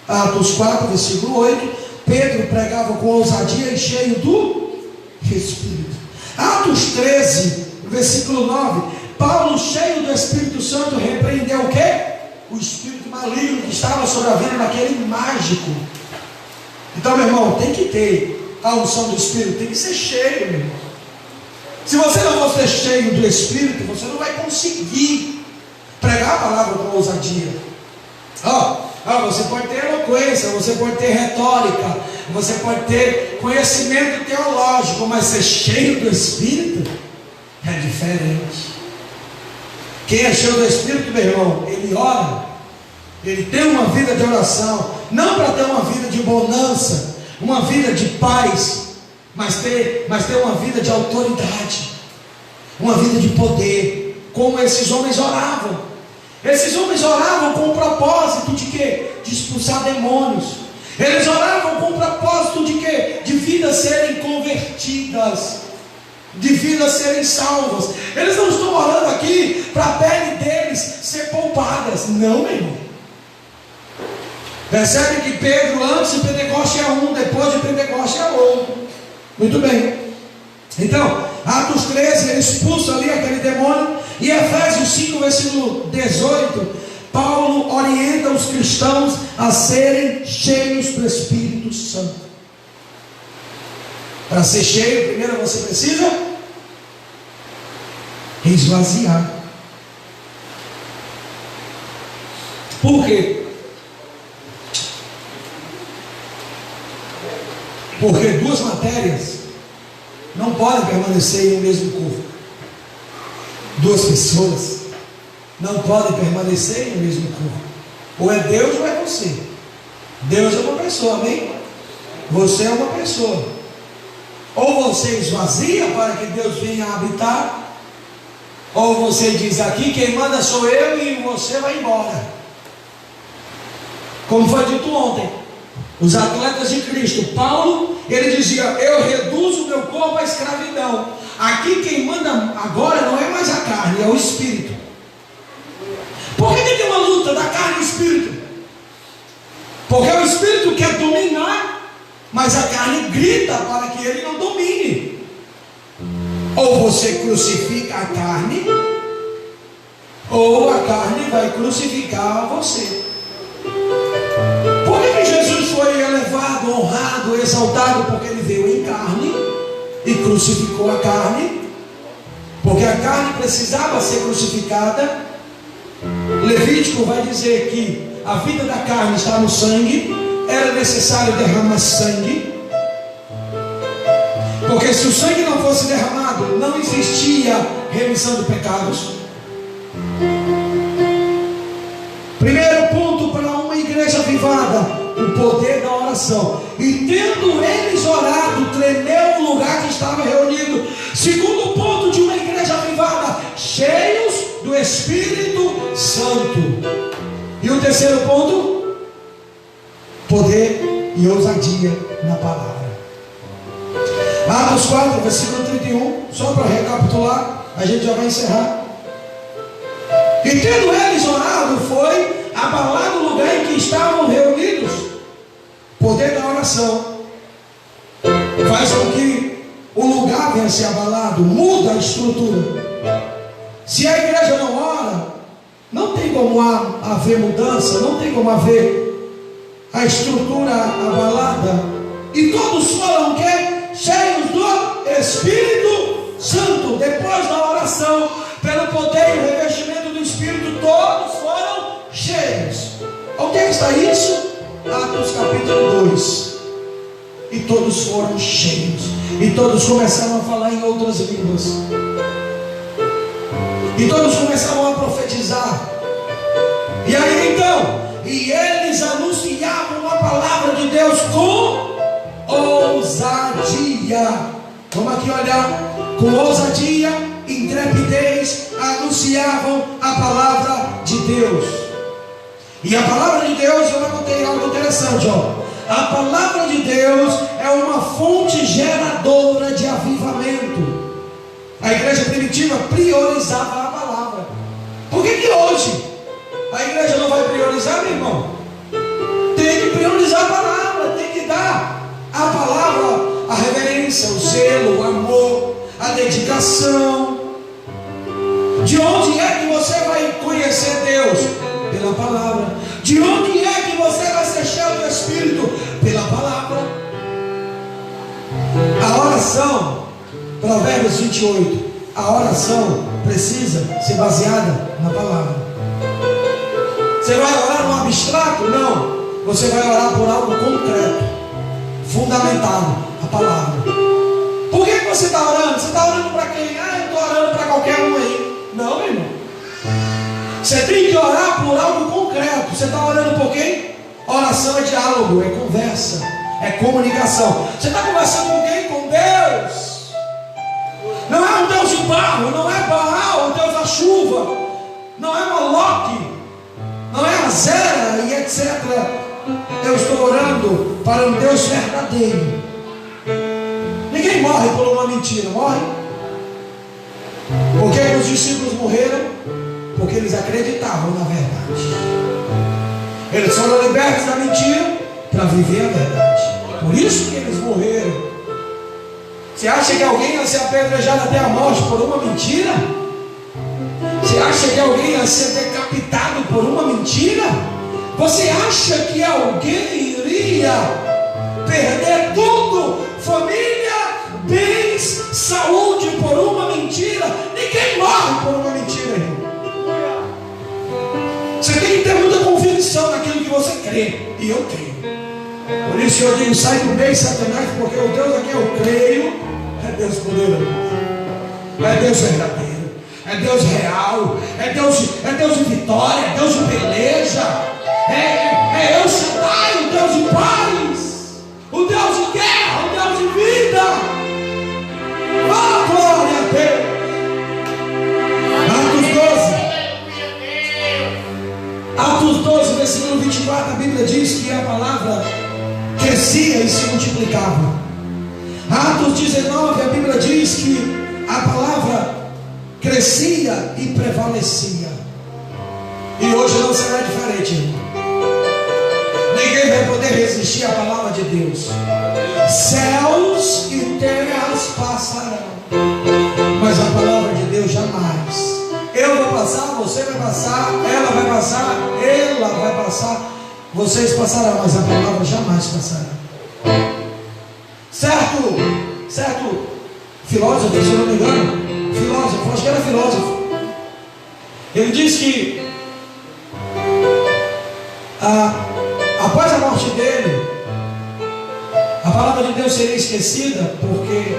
Atos 4, versículo 8. Pedro pregava com ousadia e cheio do Espírito. Atos 13, versículo 9. Paulo, cheio do Espírito Santo, repreendeu o quê? O espírito maligno que estava sobre a vida daquele mágico. Então, meu irmão, tem que ter a unção do Espírito, tem que ser cheio, meu irmão. Se você não for ser cheio do Espírito, você não vai conseguir pregar a palavra com ousadia. Você pode ter eloquência, você pode ter retórica, você pode ter conhecimento teológico, mas ser cheio do Espírito é diferente. Quem é cheio do Espírito, meu irmão, ele ora, ele tem uma vida de oração, não para ter uma vida de bonança, uma vida de paz, mas ter uma vida de autoridade, uma vida de poder, como esses homens oravam. Esses homens oravam com o propósito de quê? De expulsar demônios. Eles oravam com o propósito de quê? De vidas serem convertidas, de vidas serem salvas. Eles não estão orando aqui para a pele deles ser poupadas, não, meu irmão. Percebe que Pedro, antes de Pentecoste é um, depois de Pentecoste é outro. Muito bem. Então, Atos 13, ele expulsa ali aquele demônio. E Efésios 5, versículo 18, Paulo orienta os cristãos a serem cheios do Espírito Santo. Para ser cheio, primeiro você precisa esvaziar. Por quê? Porque duas matérias não podem permanecer em um mesmo corpo. Duas pessoas não podem permanecer em um mesmo corpo. Ou é Deus ou é você. Deus é uma pessoa, amém? Você é uma pessoa. Ou você esvazia para que Deus venha habitar, ou você diz: aqui quem manda sou eu e você vai embora. Como foi dito ontem, os atletas de Cristo, Paulo, ele dizia: eu reduzo o meu corpo à escravidão. Aqui quem manda agora não é mais a carne, é o Espírito. Por que tem uma luta da carne e do Espírito? Porque o o espírito quer dominar, mas a carne grita para que ele não domine. Ou você crucifica a carne, ou a carne vai crucificar você. Por que Jesus foi elevado, honrado, exaltado? Porque ele veio em carne e crucificou a carne. Porque a carne precisava ser crucificada. Levítico vai dizer que a vida da carne está no sangue. Era necessário derramar sangue. Porque se o sangue não fosse derramado, não existia remissão de pecados. Primeiro ponto para uma igreja avivada: o poder da oração. E tendo eles orado, tremeu o lugar que estava reunido. Segundo ponto de uma igreja avivada: cheios do Espírito Santo. E o terceiro ponto: poder e ousadia na palavra. Atos 4, versículo 31. Só para recapitular, a gente já vai encerrar. E tendo eles orado, foi abalado o lugar em que estavam reunidos. Poder da oração faz com que o lugar venha a ser abalado, muda a estrutura. Se a igreja não ora, não tem como haver mudança, não tem como haver a estrutura abalada. E todos foram o quê? Cheios do Espírito Santo. Depois da oração, pelo poder e o revestimento do Espírito, todos foram cheios. Onde é que está isso? Atos capítulo 2. E todos foram cheios. E todos começaram a falar em outras línguas. E todos começaram a profetizar. E aí então, e eles anunciavam a palavra de Deus com ousadia. Vamos aqui olhar. Com ousadia, intrepidez, anunciavam a palavra de Deus. E a palavra de Deus, eu anotei algo interessante, ó. A palavra de Deus é uma fonte geradora de avivamento. A igreja primitiva priorizava a palavra. Por que hoje a igreja não vai priorizar, meu irmão? Tem que priorizar a palavra, tem que dar a palavra a reverência, o zelo, o amor, a dedicação. De onde é que você vai conhecer Deus? Pela palavra. De onde é que você vai ser cheio do Espírito? Pela palavra. A oração, Provérbios 28, a oração precisa ser baseada na palavra. Você vai orar no abstrato? Não. Você vai orar por algo concreto, fundamentado, a palavra. Por que você está orando? Você está orando para quem? Eu estou orando para qualquer um aí. Não, meu irmão. Você tem que orar por algo concreto. Você está orando por quem? Oração é diálogo, é conversa, é comunicação. Você está conversando com quem? Com Deus. Não é um Deus de barro, não é Baal, o Deus da chuva, não é Moloque, não é Azera e etc. Eu estou orando para um Deus verdadeiro. Ninguém morre por uma mentira, morre? Por que os discípulos morreram? Porque eles acreditavam na verdade. Eles foram libertos da mentira para viver a verdade. Por isso que eles morreram. Você acha que alguém ia ser apedrejado até a morte por uma mentira? Você acha que alguém ia ser decapitado por uma mentira? Você acha que alguém iria perder tudo? Família, bens, saúde por uma mentira? Ninguém morre por uma mentira, irmão. Você tem que ter muita convicção naquilo que você crê. E eu creio. Por isso eu digo, sai do meio, Satanás, porque o Deus a quem eu creio é Deus poderoso, é Deus verdadeiro, é Deus real, é Deus de vitória, é Deus de beleza, é El Shaddai, o Deus de paz, o Deus de guerra, o Deus de vida. Oh, glória a Deus. Atos 12, versículo 24, a Bíblia diz que a palavra crescia e se multiplicava. Atos 19, a Bíblia diz que a palavra crescia e prevalecia. E hoje não será diferente, irmão. Ninguém vai poder poder resistir à palavra de Deus. Céus e terras passarão, mas a palavra de Deus jamais. Eu vou passar, você vai passar, ela vai passar, ela vai passar, vocês passarão, mas a palavra jamais passará. Certo filósofo, se eu não me engano, filósofo, acho que era filósofo, ele disse que após a morte dele, a palavra de Deus seria esquecida, porque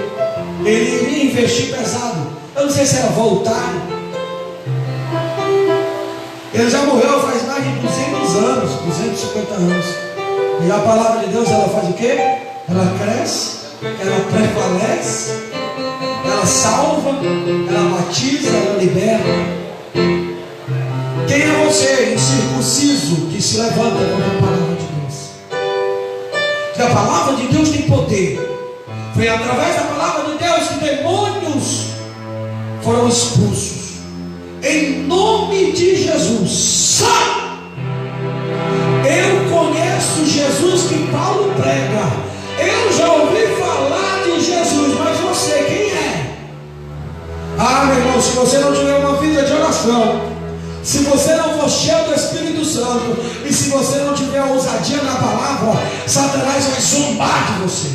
ele iria investir pesado. Eu não sei se era voluntário. Ele já morreu faz mais de 200 anos, 250 anos. E a palavra de Deus, ela faz o quê? Ela cresce, ela prevalece, ela salva, ela batiza, ela libera. Quem é você, incircunciso, que se levanta contra a palavra de Deus? Porque a palavra de Deus tem poder. Foi através da palavra de Deus que demônios foram expulsos. Em nome de Jesus. Eu conheço Jesus que Paulo prega. Eu já ouvi falar de Jesus, mas você, quem é? Meu irmão, se você não tiver uma vida de oração, se você não for cheio do Espírito Santo, e se você não tiver ousadia na palavra, Satanás vai zombar de você.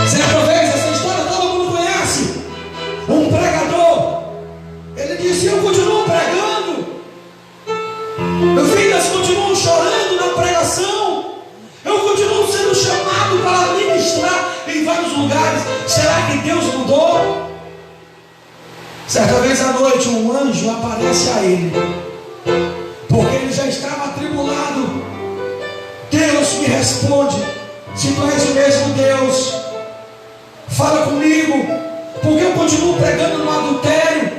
Certa vez, essa história todo mundo conhece. Um pregador, ele disse: eu continuo pregando, meus filhos continuam chorando na pregação, eu continuo sendo chamado para ministrar em vários lugares. Será que Deus mudou? Certa vez à noite, um anjo aparece a ele, porque ele já estava atribulado. Deus me responde: se tu és o mesmo Deus, fala comigo, porque eu continuo pregando no adultério,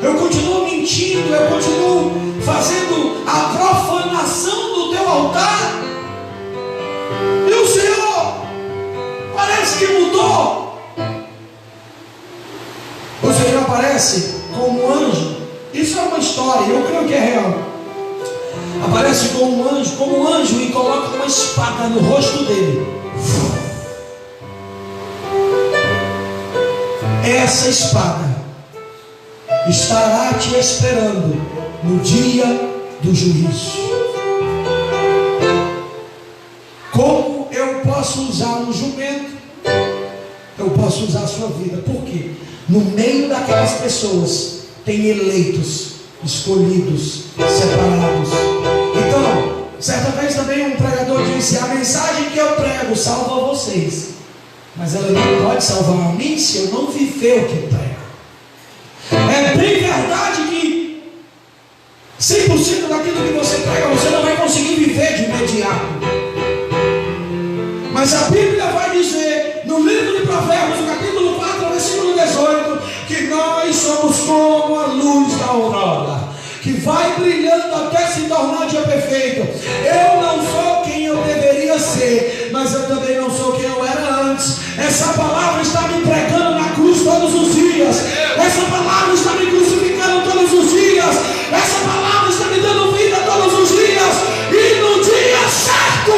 eu continuo mentindo, eu continuo fazendo a profanação do teu altar, e o Senhor parece que mudou. O Senhor aparece como um anjo. Isso é uma história, eu creio que é real. Aparece como um anjo e coloca uma espada no rosto dele. Essa espada estará te esperando no dia do juízo. Como eu posso usar um jumento, eu posso usar a sua vida. Por quê? No meio daquelas pessoas tem eleitos, escolhidos, separados. Então, certa vez também um pregador disse: a mensagem que eu prego salva vocês, mas ela não pode salvar a mim se eu não viver o que eu prego. É bem verdade que 100% daquilo que você prega você não vai conseguir viver de imediato. Mas a Bíblia vai dizer no livro de Provérbios, no capítulo 4, versículo 18, que nós somos como a luz da aurora, que vai brilhando até se tornar dia perfeito. Eu não sou quem eu deveria ser, mas eu também não sou quem eu era antes. Essa palavra está me pregando na cruz todos os dias. Essa palavra está me crucificando todos os dias. Essa palavra está me dando vida todos os dias. E no dia certo,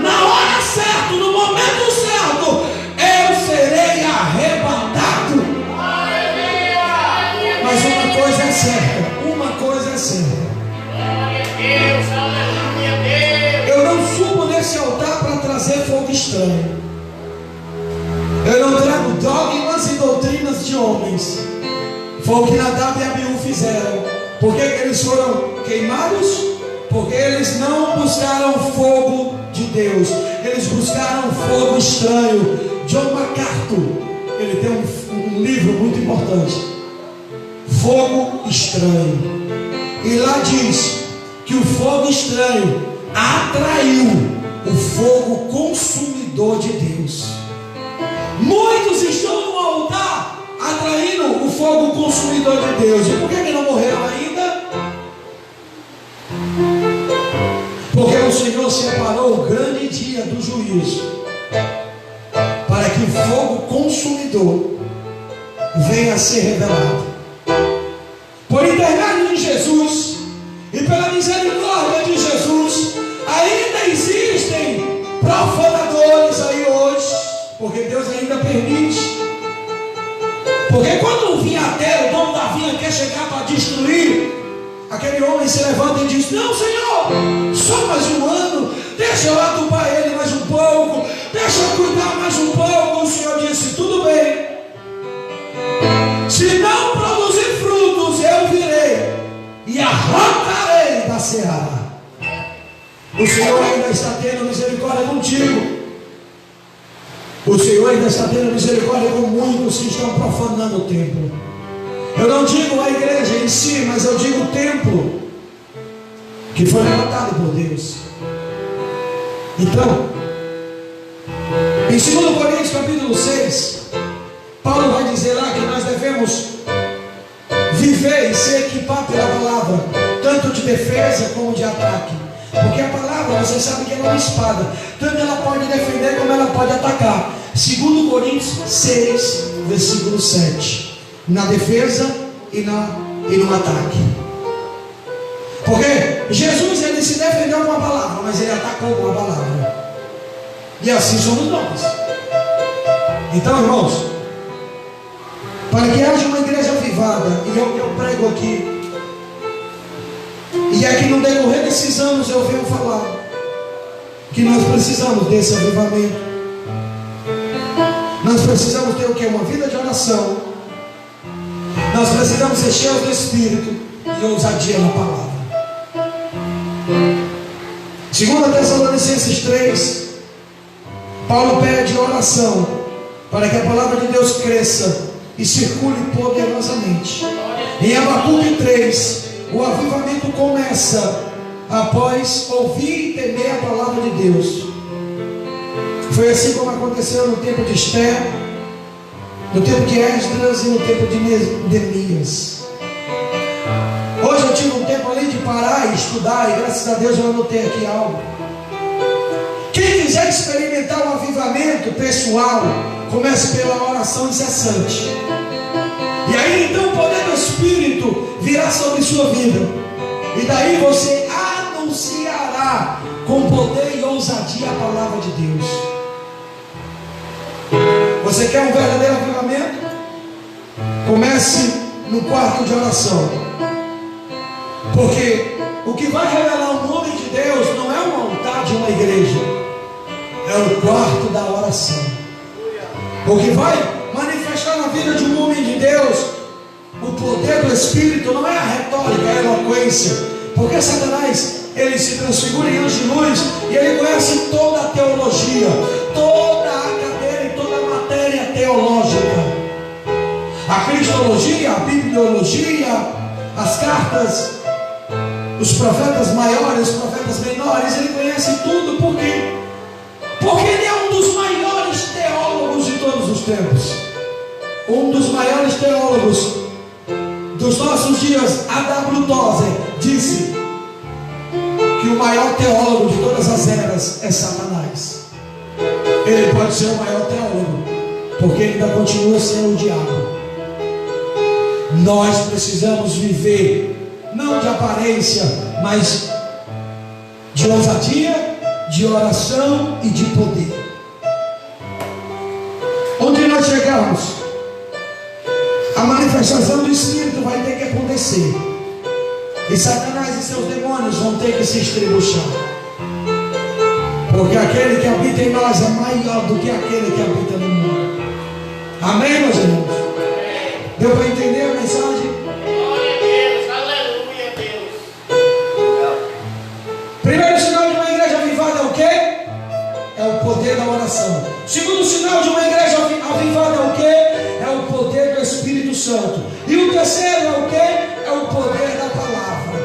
na hora certa, no momento certo, eu serei arrebatado. Mas uma coisa é certa, eu não subo nesse altar para trazer fogo estranho. Eu não trago dogmas e doutrinas de homens. Foi o que Nadab e Abiú fizeram. Por que eles foram queimados? Porque eles não buscaram fogo de Deus, eles buscaram fogo estranho. John MacArthur, ele tem um livro muito importante, Fogo Estranho, e lá diz que o fogo estranho atraiu o fogo consumidor de Deus. Muitos estão no altar atraindo o fogo consumidor de Deus. E por que não morreram ainda? Porque o Senhor separou o grande dia do juízo para que o fogo consumidor venha a ser revelado por intermédio de Jesus e pela misericórdia de Jesus, ainda existem profanadores aí hoje, porque Deus ainda permite. Porque quando o vinhateiro, o dono da vinha, quer chegar para destruir, aquele homem se levanta e diz: não, Senhor, só mais um ano, deixa eu adubar ele mais um pouco, deixa eu cuidar mais um pouco. O Senhor disse: tudo bem, se não produzir frutos, eu virei e arrancarei da seara. O Senhor ainda está tendo misericórdia contigo. O Senhor ainda está tendo misericórdia com muitos que estão profanando o templo. Eu não digo a igreja em si, mas eu digo o templo que foi levantado por Deus. Então, em 2 Coríntios capítulo 6, Paulo vai dizer lá que nós devemos viver e se equipar pela palavra, tanto de defesa como de ataque. Porque a palavra, você sabe que ela é uma espada, tanto ela pode defender como ela pode atacar. 2 Coríntios 6, versículo 7. Na defesa e no ataque. Porque Jesus, ele se defendeu com a palavra, mas ele atacou com a palavra. E assim somos nós. Então, irmãos, para que haja uma igreja avivada, e é o que eu prego aqui, e é que no decorrer desses anos eu venho falar que nós precisamos desse avivamento. Nós precisamos ter o que? Uma vida de oração. Nós precisamos ser cheios do Espírito e ousadia na palavra. 2 Tessalonicenses 3, Paulo pede oração para que a palavra de Deus cresça e circule poderosamente. Em Abacuque 3, o avivamento começa após ouvir e temer a palavra de Deus. Foi assim como aconteceu no tempo de Esther, no tempo de Esdras e no tempo de Neemias. Hoje eu tive um tempo ali de parar e estudar, e graças a Deus eu anotei aqui algo. Quem quiser experimentar um avivamento pessoal, comece pela oração incessante. E aí então o poder do Espírito virá sobre sua vida. E daí você anunciará com poder e ousadia a palavra de Deus. Você quer um verdadeiro avivamento? Comece no quarto de oração. Porque o que vai revelar o nome de Deus não é um altar de uma igreja, é o quarto da oração. O que vai manifestar na vida de um homem de Deus o poder do Espírito não é a retórica, a eloquência. Porque Satanás, ele se transfigura em anjo de luz e ele conhece toda a teologia, toda a cadeira e toda a matéria teológica, a cristologia, a bibliologia, as cartas, os profetas maiores, os profetas menores. Ele conhece tudo. Por quê? Porque ele é um dos maiores teólogos de todos os tempos. Um dos maiores teólogos dos nossos dias, A.W. Tozer, disse que o maior teólogo de todas as eras é Satanás. Ele pode ser o maior teólogo, porque ele ainda continua sendo o diabo. Nós precisamos viver, não de aparência, mas de ousadia, de oração e de poder. Onde nós chegamos, a manifestação do Espírito vai ter que acontecer, e Satanás e seus demônios vão ter que se estribuchar, porque aquele que habita em nós é maior do que aquele que habita no mundo. Amém, meus irmãos? Deu para entender a mensagem? Glória a Deus, aleluia, Deus. Primeiro sinal de uma igreja avivada é o quê? É o poder da oração. Segundo sinal de uma igreja avivada é o quê? É o poder do Espírito Santo. E o terceiro é o quê? É o poder da palavra.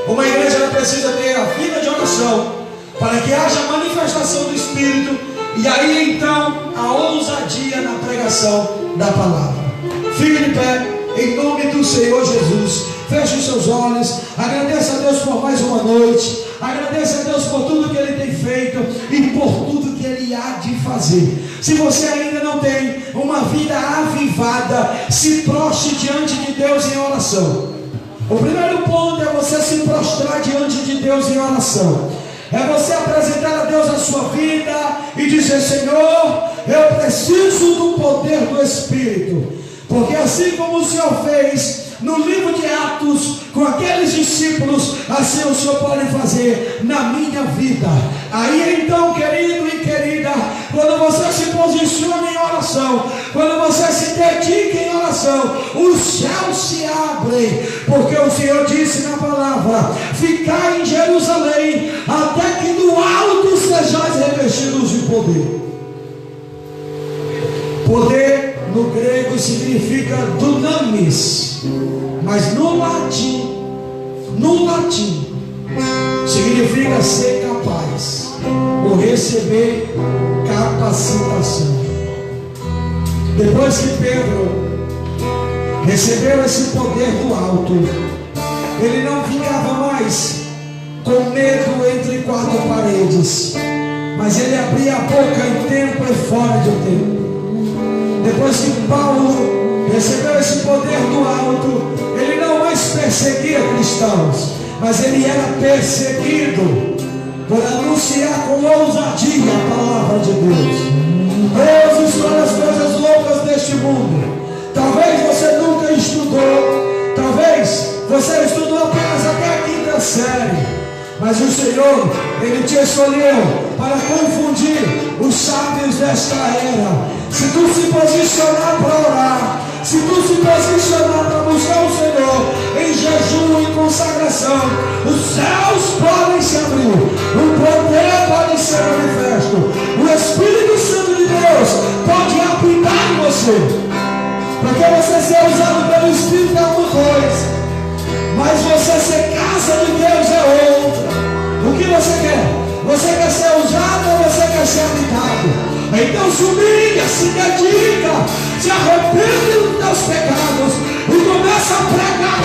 Uma igreja ela precisa ter a vida de oração para que haja manifestação do Espírito, e aí então a ousadia na pregação da palavra. Fique de pé, em nome do Senhor Jesus. Feche os seus olhos. Agradeça a Deus por mais uma noite. Agradeça a Deus por tudo que Ele tem feito e por tudo que Ele há de fazer. Se você ainda não tem uma vida avivada, se prostre diante de Deus em oração. O primeiro ponto é você se prostrar diante de Deus em oração. É você apresentar a Deus a sua vida e dizer: Senhor, eu preciso do poder do Espírito. Porque assim como o Senhor fez no livro de Atos com aqueles discípulos, assim o Senhor pode fazer na minha vida. Aí então, querido e querida, quando você se posiciona em oração, quando você se dedica em oração, os céus se abrem, porque o Senhor disse na palavra: ficai em Jerusalém, até que do alto sejais revestidos de poder. Poder no grego significa dunamis, mas no latim significa ser capaz ou receber capacitação. Depois que Pedro recebeu esse poder do alto, ele não ficava mais com medo entre quatro paredes, mas ele abria a boca em tempo e fora de tempo. Depois que Paulo recebeu esse poder do alto, ele não mais perseguia cristãos, mas ele era perseguido por anunciar com ousadia a palavra de Deus. Deus escolhe as coisas loucas deste mundo. Talvez você nunca estudou, talvez você estudou apenas até a quinta série, mas o Senhor, Ele te escolheu para confundir os sábios desta era. Se tu se posicionar para orar, se tu se posicionar para buscar o Senhor em jejum e consagração, os céus podem se abrir, o poder pode ser manifesto, o Espírito Santo de Deus pode habitar em você. Porque você ser usado pelo Espírito é uma coisa, mas você ser casa de Deus é outra. O que você quer? Você quer ser usado ou você quer ser habitado? Então se humilha, se dedica, se arrepende dos teus pecados e começa a pregar